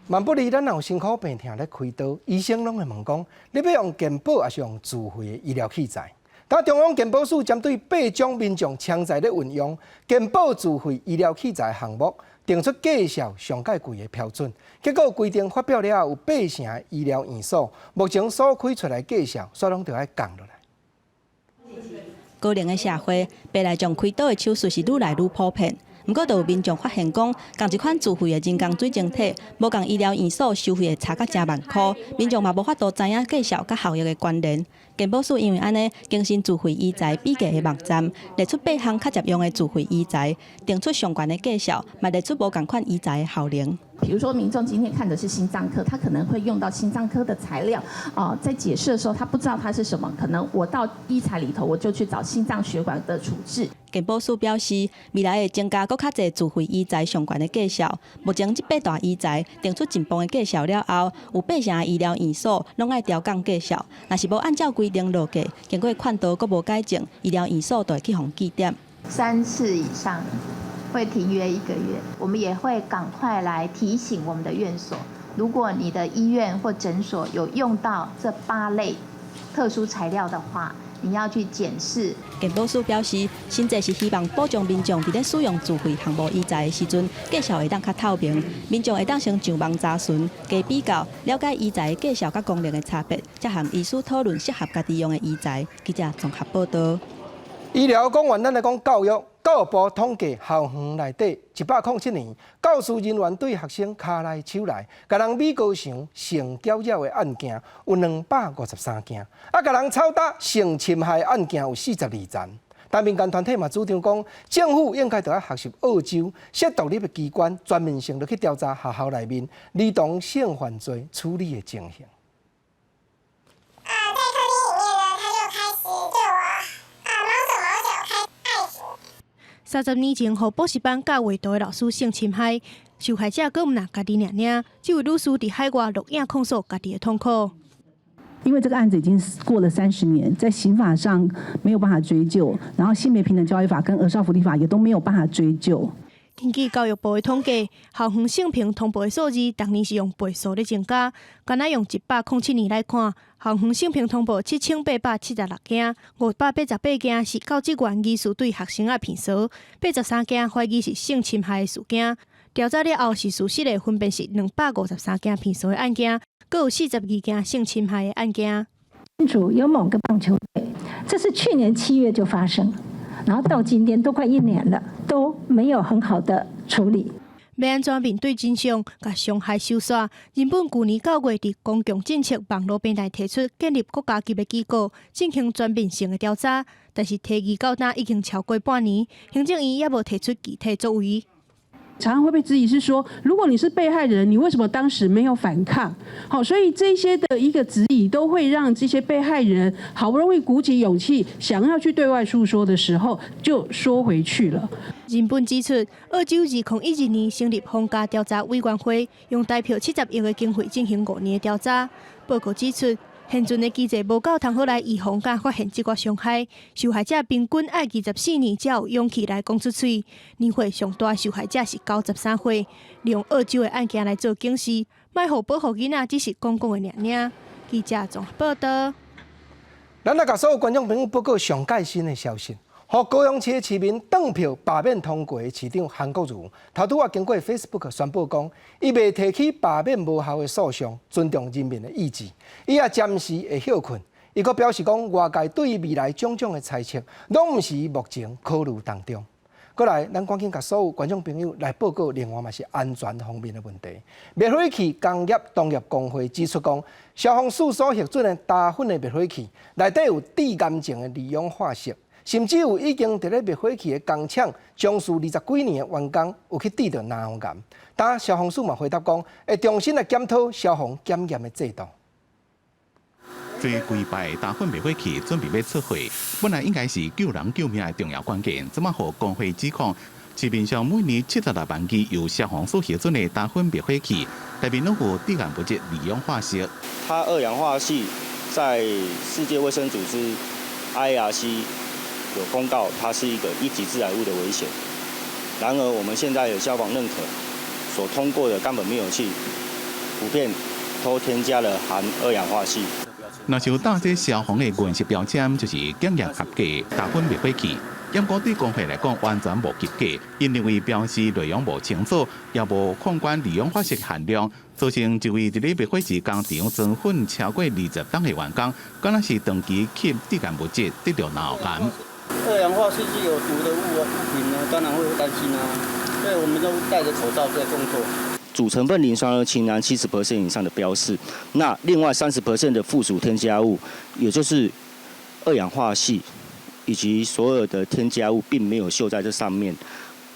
万不离咱若有辛苦病痛咧开刀，医生拢会问讲，你要用健保还是用自费的医疗器材？但中央健保署针对8种民众强在咧运用健保自费医疗器材项目，定出价效上介贵的标准。结果规定发表了后，有8成的医疗院所目前所开出来价效，所拢就要降落来。高龄的社会，本来将开刀的手术是愈来愈普遍。不过，就有民众发现讲，共一款自费的人工水晶体，无共医疗院所收费的差甲真万块，民众嘛无法度知影价效甲效益的关联。健保署因为安尼，更新自费医材比价的网站，列出8项较实用的自费医材，定出相关的价效，嘛列出无共款医材的效能。比如说，民众今天看的是心脏科，他可能会用到心脏科的材料，在解释的时候他不知道它是什么，可能我到医材里头我就去找心脏血管的处置。健保署表示，未来会增加更较侪自费医材相关的价效。目前这8大医材定出进步的价效了后，有8成的医疗院所拢爱调降价效。若是无按照规定落价，经过看刀阁无改正，医疗院所就会去互记点。3次以上会停约1个月，我们也会赶快来提醒我们的院所，如果你的医院或诊所有用到这8类特殊材料的话，你要去检视。健保署表示，新制是希望保障民众伫咧使用自费项目医材的时阵，价效会当较透明，民众会当先上网查询、加比较，了解医材价效甲功能的差别，才和医师讨论适合家己用的医材。记者综合报道。医疗讲完，咱来讲教育。教育部统计，校园内底107年，教师人员对学生骹来手来，甲人米高墙、性搅扰的案件有253件，甲人操打、性侵害案件有42件。但民间团体嘛主张讲，政府应该要学习澳洲，设独立的机关，专门性去调查学校内面儿童性犯罪处理的情形。30年前，互补习班教画图的老师性侵害，受害者佫毋若家己领，这位律师伫海外录影控诉家己的痛苦。因为这个案子已经过了30年，在刑法上没有办法追究，然后性别平等教育法跟儿少福利法也都没有办法追究。根据教育部的统计，校园性平通报的数字，当年是用倍数咧增加。敢若用107年来看，校园性平通报7876件，588件是教职员疑似对学生的骗术，83件怀疑是性侵害的事件。调查了后是事实的，分别是253件骗术的案件，各有42件性侵害的案件。新竹有某个棒球队，这是去年7月就发生。然后到今天都快1年了，都没有很好的处理。要安怎面对真相，甲伤害收煞？日本去年9月伫公共政策网络平台提出建立国家级的机构进行全面性的调查，但是提议到今已经超过半年，行政院也无提出具体作为。常常会被质疑是说，如果你是被害人，你为什么当时没有反抗？好，所以这些的一个质疑都会让这些被害人好不容易鼓起勇气想要去对外诉说的时候，就缩回去了。日本指出，澳洲2012年成立皇家调查委员会，用代表70亿的经费进行5年的调查。报告指出，现存的机制无够通好来预防甲发现这个伤害，受害者平均爱24年才有勇气来讲出嘴。年岁上大受害者是93岁，利用澳洲的案件来做警示，莫互保护囡仔只是讲讲的尔。记者综合报道。咱来甲所有观众朋友报告上最新的消息。互高雄市的市民当票罢免通过的市长韩国瑜，头拄经过 Facebook 宣布讲，伊未提起罢免无效的诉讼，尊重人民的意志，伊也暂时会休困。伊阁表示讲，外界对于未来种种的猜测，拢毋是目前考虑当中。过来，咱赶紧甲所有观众朋友来报告，另外嘛是安全方面的问题。灭火器工业同业工会指出讲，消防署所核准的大份的灭火器内底有致癌性的二氧化铯。甚至有已经伫咧灭火器的工厂从事20几年的员工有去治到脑癌。但消防署嘛回答讲，会重新来检讨消防检验的制度。做规排大粉灭火器准备要出货，本来应该是救人救命的重要关键，怎么和工会指控？市面上每年76万支由消防所核准的大粉灭火器，大面拢有低含物质二氧化锡。它二氧化锡在世界卫生组织 IARC 有公告，它是一个一级致癌物的危险。然而，我们现在有消防认可所通过的冈本灭火器，普遍都添加了含二氧化锡。若像大这消防的原式标签，就是检验合格大粉灭火器。不过对工会来讲，完全无及格，因认为标示内容无清楚，也无控管二氧化锡含量，造成一位伫咧灭火器工厂装粉超过20档的员工，敢若是长期吸低含物质，得到脑癌。二氧化锡是有毒的物品呢，当然会担心啊，所以我们都戴着口罩在工作。主成分磷酸二氢含70% 以上的标示，那另外30% 的附属添加物，也就是二氧化锡。以及所有的添加物并没有秀在这上面，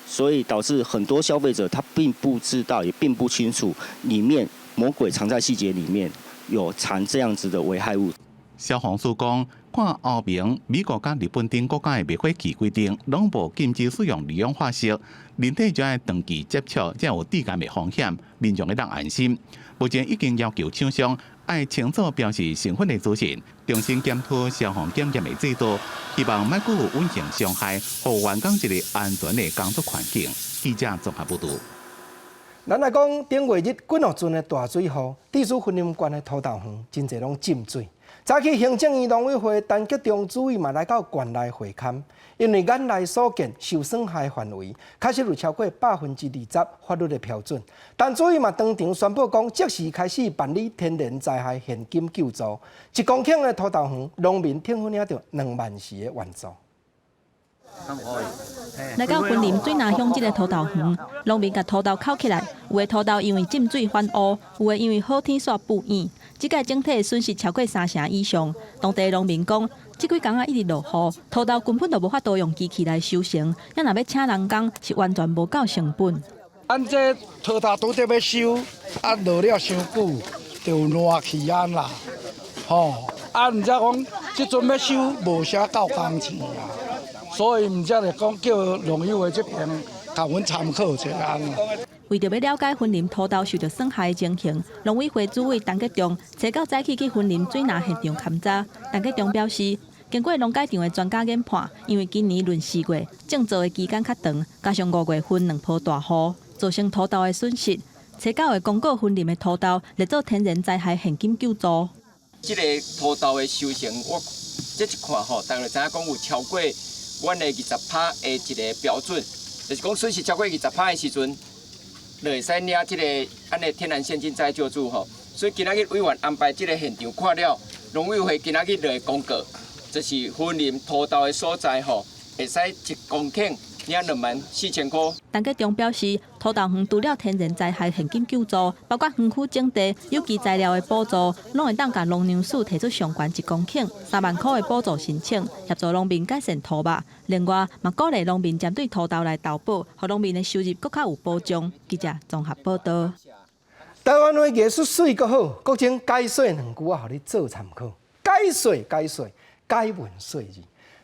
所以导致很多消费者他并不知道，也并不清楚里面魔鬼藏在细节里面，有藏这样子的危害物。消防署讲，看欧盟、美国甲日本等国家的灭火器规定，拢无禁止使用二氧化锡，人体就要长期接触，才有致癌的风险，民众会当安心。目前已经要求厂商要清楚标示成分的资讯，重新检讨消防检验的制度，希望莫有隐形伤害，互员工一个安全的工作环境。记者综合报道。咱来讲，顶月日滚乐圳的大水后，地处婚林县的土豆园真侪拢浸水。早起行政院农委会陈吉仲主委嘛来到县内会勘，因为眼内所见受损害范围确实有超过20%法律的标准，但主委嘛当场宣布讲，即时开始办理天然灾害现金救助，1公顷的土豆园，农民听分领到2万时的援助。来到婚林水南乡这个土豆园，农民把土豆扣起来，有的土豆因为浸水翻乌，有的因为好天煞不应。这届整体损失超过3成以上。当地农民讲，这几天一直落雨，土豆根本就无法度用机器来收成，要若要请人工，是完全无够成本。咱这土豆拄得要收，落了伤久，就烂去安啦。毋则讲，即阵要收无啥够工钱啊。所以毋则来讲，叫农委会这边甲阮参考一下。为着要了解婚林土豆受到损害的情形，农委会主委陈吉仲早到早起去婚林水南现场勘查。陈吉仲表示，经过农改场的专家研判，因为今年闰4月种植的期间较长，加上5月份2波大雨，造成土豆的损失。早到会公告婚林的土豆列做天然灾害现金救助。这个土豆的收成，我这一看吼，大家知影讲有超过阮的20%的一个标准，就是讲损失超过20%的时阵，就会使领这个咱的天然现金灾救助吼。所以今仔日委员安排这个现场看了，农委会今仔日就会公告，就是婚林土豆的所在吼，会使1公顷领24000块。陈吉仲表示，土豆园除了天然灾害现金救助，包括园区整地、有机材料的补助，拢会当甲农粮署提出上悬1公顷3万块的补助申请，协助农民改善土壤。另外，嘛鼓励农民针对土豆来投保，让农民的收入更较有保障。记者综合报道。台湾的艺术水阁好，国情解说2句啊，互你做参考。解说，解文说字。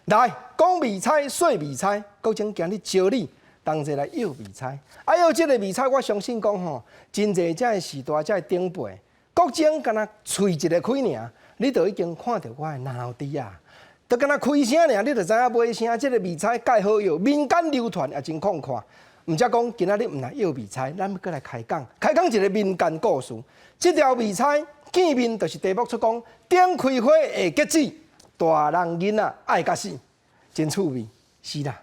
来，讲味菜，说味菜，国情今日招你同齐来摇味菜。摇这个味菜，我相信讲吼，真侪遮的时代，遮的长辈，国情敢若喙一个开尔，你就已经看到我的脑底啊。就敢若开声尔，你就知影买声。这个味菜介好摇，民间流传也真广阔。毋则讲今仔日毋来摇味菜，咱要过来开讲一个民间故事。这条味菜见面就是题目出讲，点开火会结子。大人囡仔爱甲死，真趣味，是啦。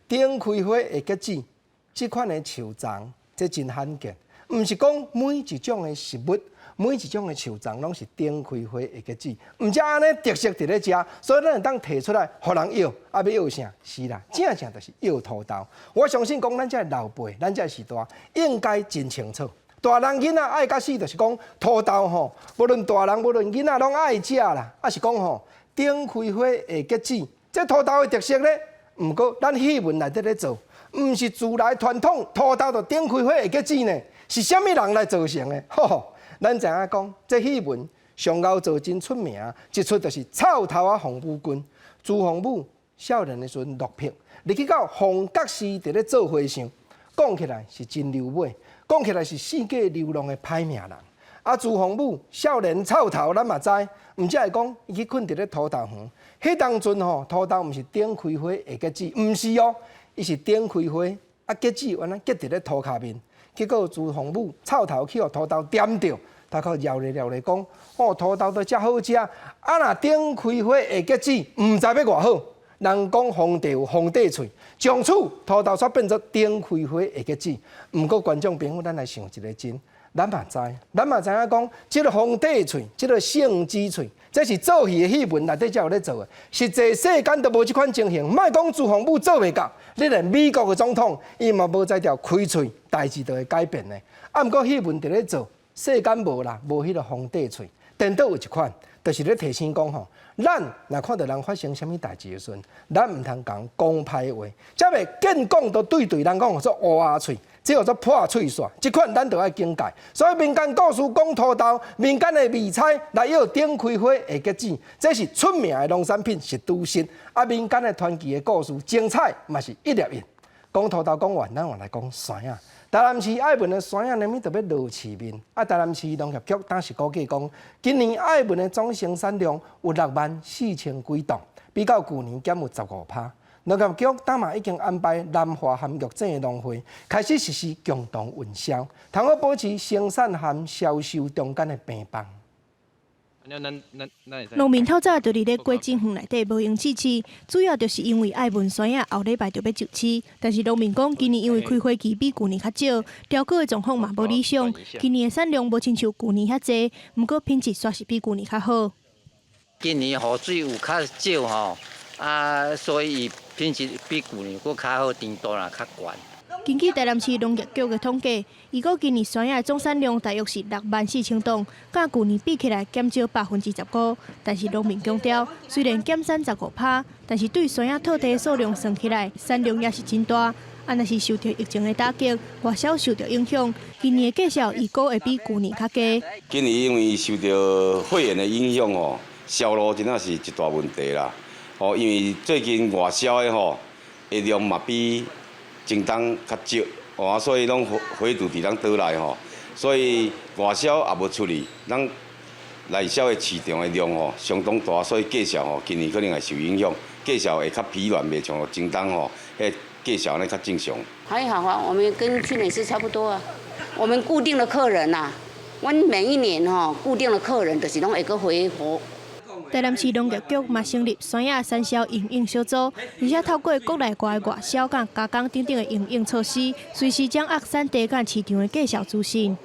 点开火会结子，这款的树桩，这真罕见。毋是讲每一种的食物，每一种的树桩拢是点开火会结子，毋则安尼特色伫咧食，所以咱会当摕出来，互人摇，要摇啥？是啦，正就是摇土豆。我相信讲咱这老辈，咱这时代应该真清楚。大人囡仔爱甲死，就是讲土豆吼，无论大人无论囡仔拢爱食啦。啊是讲吼。点开火会结子，这土豆的特色咧，毋过咱戏文内底咧做，毋是自来传统土豆就点开火会结子呢，是啥物人来造成的？吼，咱知影讲，这戏文上后做真出名，一出就是臭头啊红舞君。朱洪武少年的时阵落魄，入去到洪觉寺伫咧做和尚，讲起来是真流尾，讲起来是世界流浪的歹命人。啊，朱洪武少年臭头，咱嘛知，毋只会讲伊去困伫咧土豆园。迄当阵吼，土豆毋是顶开花会结籽，毋是哦，伊是顶开花啊结籽，原来结伫咧土骹面。结果朱洪武臭头去互土豆掂着，他靠摇咧讲，哦，土豆都遮好食，啊若顶开花会结籽，毋知要偌好。人讲皇帝有皇帝喙，从此土豆煞变作顶开花会结籽。毋过观众朋友，咱来想一个真。咱嘛知影讲，即个皇帝喙，即个圣旨喙，这是做戏的戏文内底才有咧做的。实际世间都无即款情形，莫讲朱洪武做袂到，你连美国的总统，伊嘛无在条开喙，代志就会改变的。啊，毋过戏文伫咧做，世间无啦，无迄个皇帝喙，颠倒有一款，就是咧提醒讲吼，咱若看到人发生啥物代志的时阵，咱毋通讲讲歹话，则袂见讲都对人讲做乌鸦喙。这叫做破嘴煞，这款咱就要警戒。所以民间故事讲土豆，民间的味菜来要顶开花会结籽，这是出名的农产品，是猪心。啊，民间的传奇的故事，精彩嘛是一粒印。讲土豆讲完，咱换来讲山啊。台南市爱文的山啊，连面特别落市面。啊，台南市农业局当时估计讲，今年爱文的总生产量有64000几吨，比较去年减有15%。农业局当嘛已经安排南华含玉井的农会开始实施共同运销，通好保持生产含销售中间的平衡。农民透早就伫咧过境园内底无用试试，主要就是因为爱文山啊后礼拜就要就市，但是农民讲今年因为开花期比旧年较少，条果的状况嘛无理想，今年的产量无亲像旧年遐济，不过品质煞是比旧年较好。今年雨水有较少吼。所以品质比旧年佫较好，甜度也较悬。根据台南市农业局的统计，预估今年山野总产量大约是64000吨，甲旧年比起来减少15%。但是农民强调，虽然减产15%，但是对山野土地数量算起来，产量也是真大。若是受到疫情的打击，外销受到影响，今年的计销预估会比旧年较低。今年因为受到肺炎的影响哦，销路真正是一大问题啦。哦，因为最近外销的吼，的量嘛比前当较少，哦，所以拢回堵伫咱岛内吼，所以外销也无处理，咱内销的市场的量吼相当大，所以计销吼今年可能会受影响，计销会较疲软，袂像前当吼，迄计销呢较正常。还好啊，我们跟去年是差不多啊。我们固定的客人呐，我每一年吼固定的客人就是拢会个回活。台南市农业局嘛成立山野产销营运小组，而且透过国内外的外销甲加工等等的营运措施，随时掌握产地甲市场的计销资讯。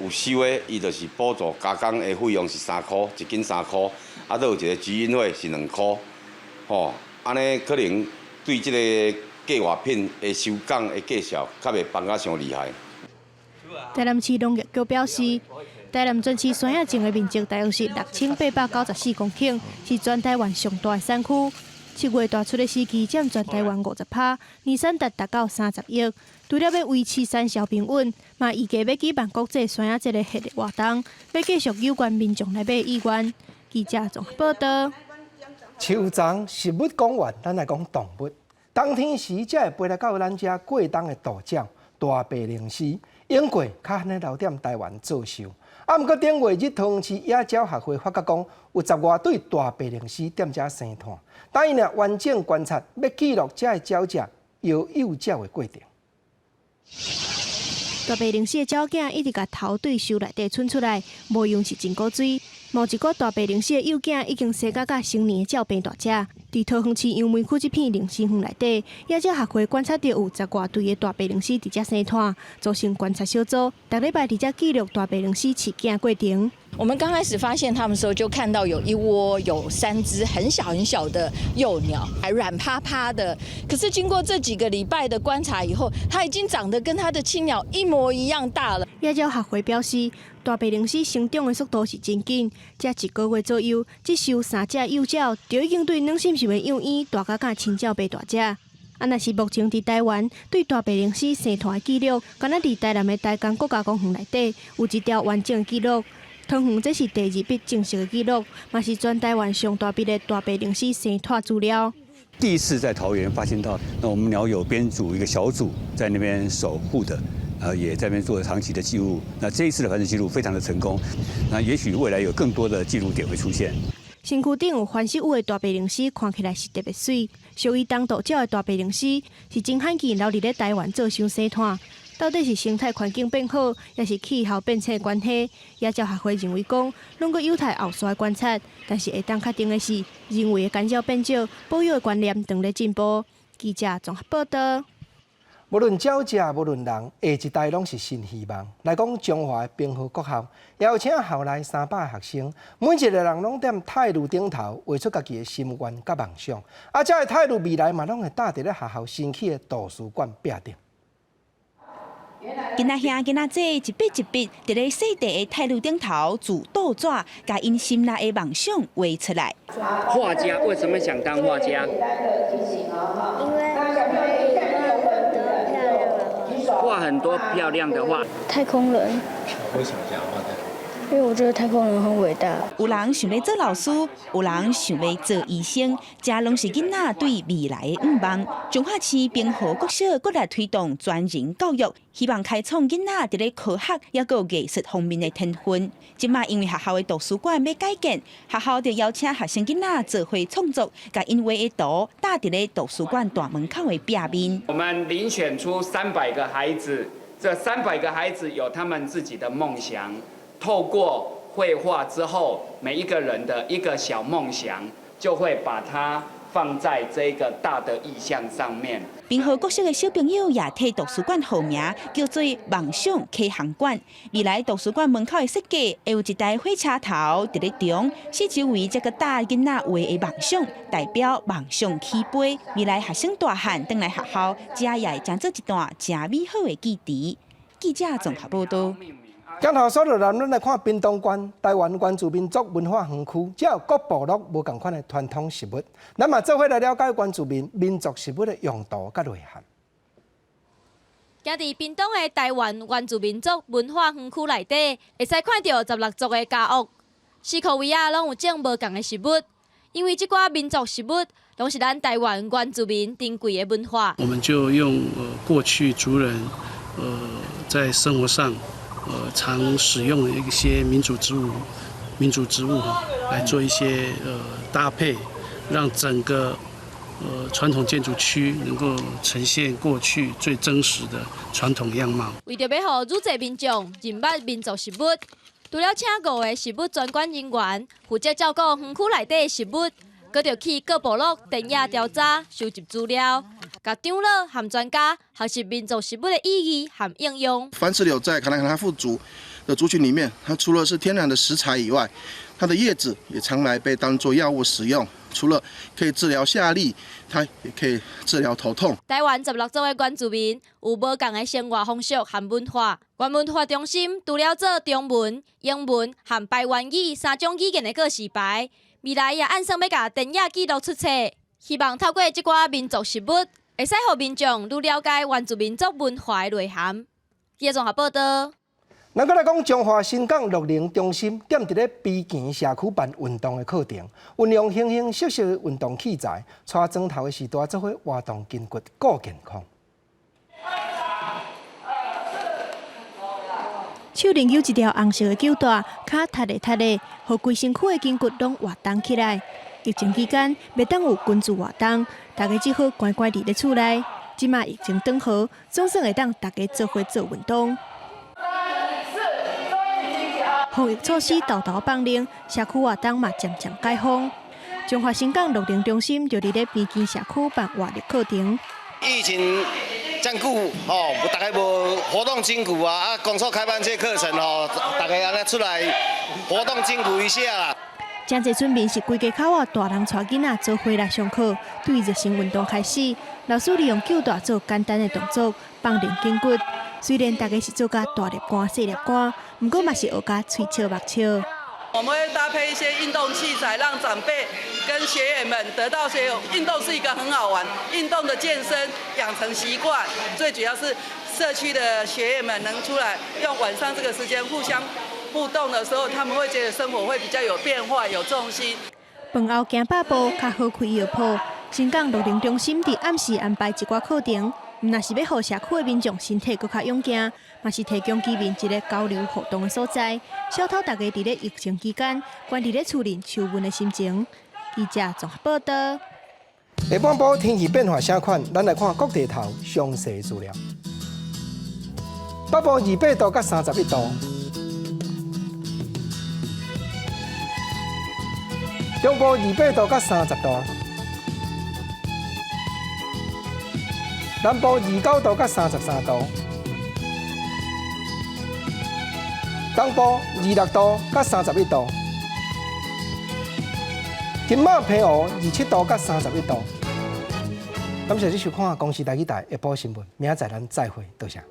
有收的，伊就是补助加工的费用是3块，一斤3块，啊，都有一个居运费是2块，吼，安尼可能对这个计外品的收港的计销，较袂放甲伤厉害。台南市农业局表示。台南全市山野种的面积大约是6894公顷，是全台湾上大的产区。7月大出的时期占全台湾50%，年产值达到30亿。除了要维持产销平稳，嘛预计要举办国际山野节的系列活动，要继续有关民众来买意愿。记者综合报道。树丛食物讲完，咱来讲动物。冬天时才会飞来到咱遮过冬的大鸟、大白灵狮，英国较罕留踮台湾做秀。啊，毋过顶月日桃园市野鸟学会发觉讲，有10外对大白灵狮踮遮生团，当伊若完整观察，要记录遮个鸟只摇幼鸟的过程。大白灵狮的鸟囝一直甲头对树内底窜出来，无用是真古锥。某一个大白灵狮的幼囝已经生甲成年的照病大只。伫桃园市杨梅区这片灵狮园内底，野鸟学会观察到有10外对的大白灵狮伫遮生团，组成观察小组，逐礼拜伫遮记录大白灵狮饲囝过程。我们刚开始发现它们的时候，就看到有一窝有3只很小很小的幼鸟，还软趴趴的。可是经过这几个礼拜的观察以后，它已经长得跟它的亲鸟一模一样大了。野鸟学会表示，大白灵狮成长的速度是真紧，才1个月左右，只收3只幼鸟，就已经对软心秀的幼婴大甲亲鸟变大只。若是目前伫台湾对大白灵狮生团的记录，敢若伫台南的台江国家公园内底有一条完整的记录。汤圆这是第2笔正式的记录，嘛是全台湾上大笔的大白灵犀生态资料。第一次在桃园发现到，那我们鸟友编组一个小组在那边守护的，也在那边做了长期的记录。那这一次的繁殖记录非常的成功，那也许未来有更多的记录点会出现。身躯顶有番石乌的大白灵犀，看起来是特别水。属于东岛礁的大白灵犀是真罕见留伫咧台湾做上生态。到底是生态环境变好，也是气候变迁的关系？野鸟学会认为讲，拢阁有待后续观察。但是会当确定的是，人为的干扰变少，保育的观念正在进步。记者综合报道。无论鸟只，无论人，下一代拢是新希望。来讲中华的平和国校，邀请校内300个学生，每一个人拢踮泰鲁顶头画出家己的心愿甲梦想。这个泰鲁未来嘛，拢会搭伫咧学校新起的图书馆壁顶。囡仔兄、囡仔姐一笔一笔，伫咧细地的泰鲁顶头自倒纸，甲因心内的梦想画出来。画家为什么想当画家？画很多漂亮的画。太空人。为什么想画的？因为我觉得太空人很伟大。有人想要做老师，有人想要做医生，这拢是囡仔对未来的愿望。彰化市平和国小搁来推动专人教育，希望开创囡仔伫咧科学也有艺术方面的天分。即卖因为学校的图书馆要改建，学校就邀请学生囡仔做伙创作，甲因画的图搭伫咧图书馆大门口的壁面。我们遴选出300个孩子，这300个孩子有他们自己的梦想。透过绘画之后，每一个人的一个小梦想，就会把它放在这个大的意象上面。平和国小的小朋友也替图书馆号名叫做“梦想启航馆”。未来图书馆门口的设计会有一台火车头伫咧中，四周围这个大囡仔画的梦想，代表梦想起飞。未来学生大汉返来学校，这也会将做一段真美好的记忆。记者综合报道。今头所有人，咱来看屏东县台湾原住民族文化园区，只有各部落无同款的传统食物。咱嘛做伙来了解原住民民族食物的用途甲内涵。行伫屏东的台湾原住民族文化园区内底，会使看到16族的家屋，4个位啊拢有种无同的食物。因为这寡民族食物拢是咱台湾原住民珍贵的文化。我们就用过去族人在生活上。常使用的一些民族植物来做一些搭配，让整个传统建筑区能够呈现过去最真实的传统样貌。为着要让愈侪民众认捌民族食物，除了请5个食物专管人员负责照顾园区内底的食物，佮着去各部落田野调查、收集资料。甲长老和专家学习民族食物的意义和应用。番石榴在卡纳卡纳富族的族群里面，它除了是天然的食材以外，它的叶子也常来被当作药物使用。除了可以治疗下痢，它也可以治疗头痛。台湾16族的原住民有无同的生活方式和文化。原文化中心除了做中文、英文和台湾语3种语言的告示牌，未来也按算要甲田野记录出册，希望透过这寡民族食物。会使互民众愈了解原住民族文化的内涵。记者综合报道。咱搁来讲中华新港乐龄中心踮伫咧卑前社区办运动的课程，运用形形色色的运动器材，带砖头的时代做伙活动筋骨、顾健康。手拎有一条红色的球带，脚踏咧踏咧，互规身躯的筋骨拢活动起来。疫情期间，袂当有群聚活动，大家只好乖乖伫咧厝内。即马疫情缓和，总算会当大家做伙做运动。防疫措施豆豆放零，社区活动嘛渐渐解封。中华新港乐龄中心就伫咧边境社区办活力课程。疫情这么久，大概无活动筋骨啊，工作开办这课程大家安尼出来活动筋骨一下啦。真侪村民是规家口大人带囡仔做伙来上课，对热身运动开始，老师利用球带做简单的动作，放练筋骨。虽然大家是做甲大力汗、细力汗，不过嘛是学甲嘴笑目笑。我们会搭配一些运动器材，让长辈跟学员们得到些运动是一个很好玩，运动的健身养成习惯。最主要是社区的学员们能出来用晚上这个时间互步动的时候，他们会觉得生活会比较有变化、有重心。饭后行8步，较好开药铺。新港乐龄中心伫暗时安排一寡课程，若是要互社区的民众身体更较勇健，嘛是提供居民一个交流互动的所在。小透大家伫咧疫情期间，关伫咧厝里求温的心情。记者综合报道。下半部天气变化啥款？咱来看各地头详细资料。北部28度到31度，中部28度到30度，南部29度到33度，东部26度到31度，金马平湖27度到31度。感谢你收看《公视台语台下晡新闻》，明仔载咱再会，多谢。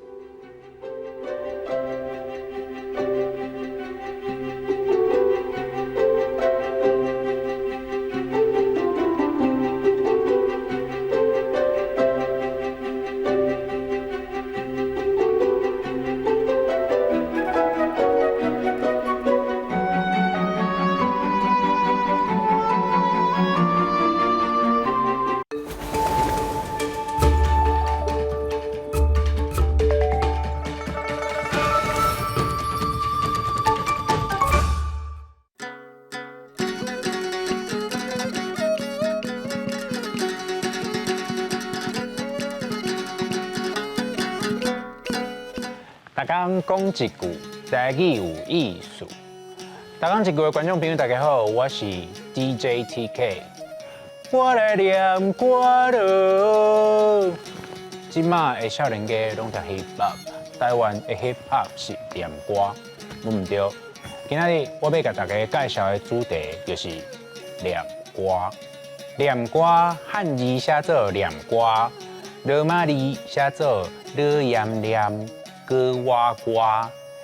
大家讲一句，台语有意思。大家一句的观众朋友，大家好，我是 DJ TK。我来念歌咯。即马的少年家拢读 hip hop， 台湾的 hip hop 是念歌，唔对。今仔日我要甲大家介绍的主题就是念歌。念歌汉字写作念歌，罗马字写作了念念。歌哇歌，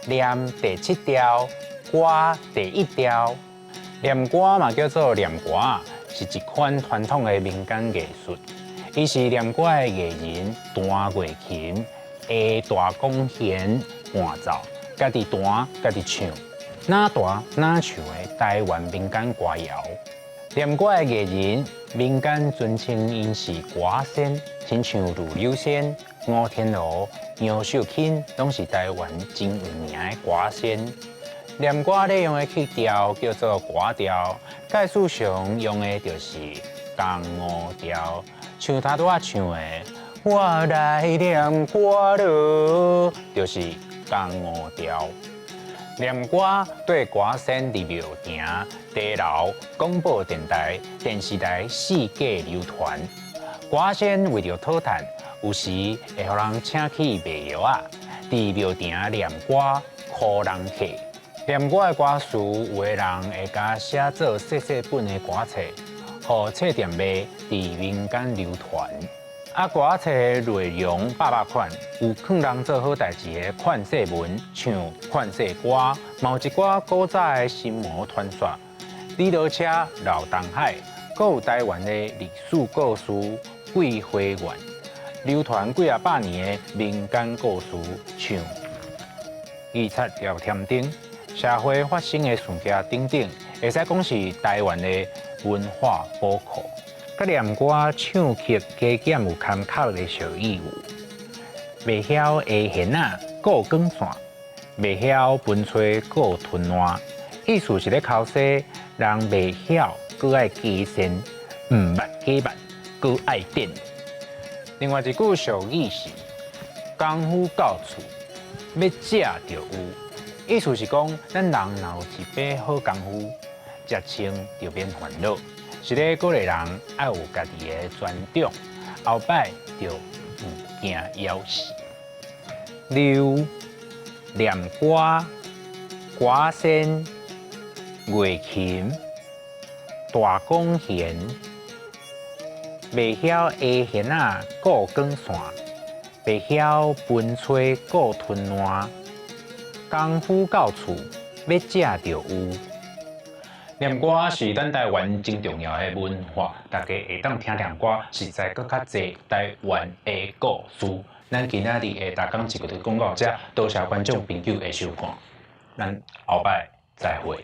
念第7条，歌第1条。念歌嘛叫做念歌，是一款传统的民间艺术。伊是念歌的艺人弹乐琴，下大弓弦伴奏，家己弹家己唱，哪弹哪唱的台湾民间歌谣。念歌的艺人，民间尊称因是歌仙，亲像陆柳仙、吴天罗。杨秀卿拢是台湾真有名的歌仙。念歌咧用的曲调叫做歌调，概述上用的就是江湖调，像他拄仔唱的“我来念歌咯”，就是江湖调。念歌对歌仙伫庙埕、地楼、广播电台、电视台四界流传。歌仙为着讨趁。有时会互人请去卖药啊，伫庙埕念歌苦人客。念歌的歌词，有的人会甲写做细细本的歌册，互册店卖，伫民间流传。啊，歌册的内容百款，有劝人做好代志的劝世文，像劝世歌，嘛有一寡古早的心魔传说，李老车、老东海，阁有台湾的历史故事、桂花园。流传几百年的民间故事，像预测聊天顶、社会发生的事件等等，会使讲是台湾的文化宝库。甲念歌、唱曲加减有坎坷的小意有，袂晓下弦啊，顾光线；袂晓分吹，顾吞烂。意思是咧考试，人袂晓，搁爱加深，毋捌加捌，搁爱点。另外一句俗语是“功夫到厝，要食就有”，意思是讲咱人若有一把好功夫，食清就免烦恼。是咧鼓励人爱有家己的专长，后摆就唔惊夭死。溜、念歌、歌仙、乐琴、大弓弦。袂晓下弦啊，顾光线；袂晓分吹，顾吞烂。功夫到厝，要食就有。念歌是咱台湾真重要的文化，大家会当听念歌，实在搁较侪台湾的故事。咱今仔日的大港一个广告者，多谢观众朋友的收看。咱后摆再会。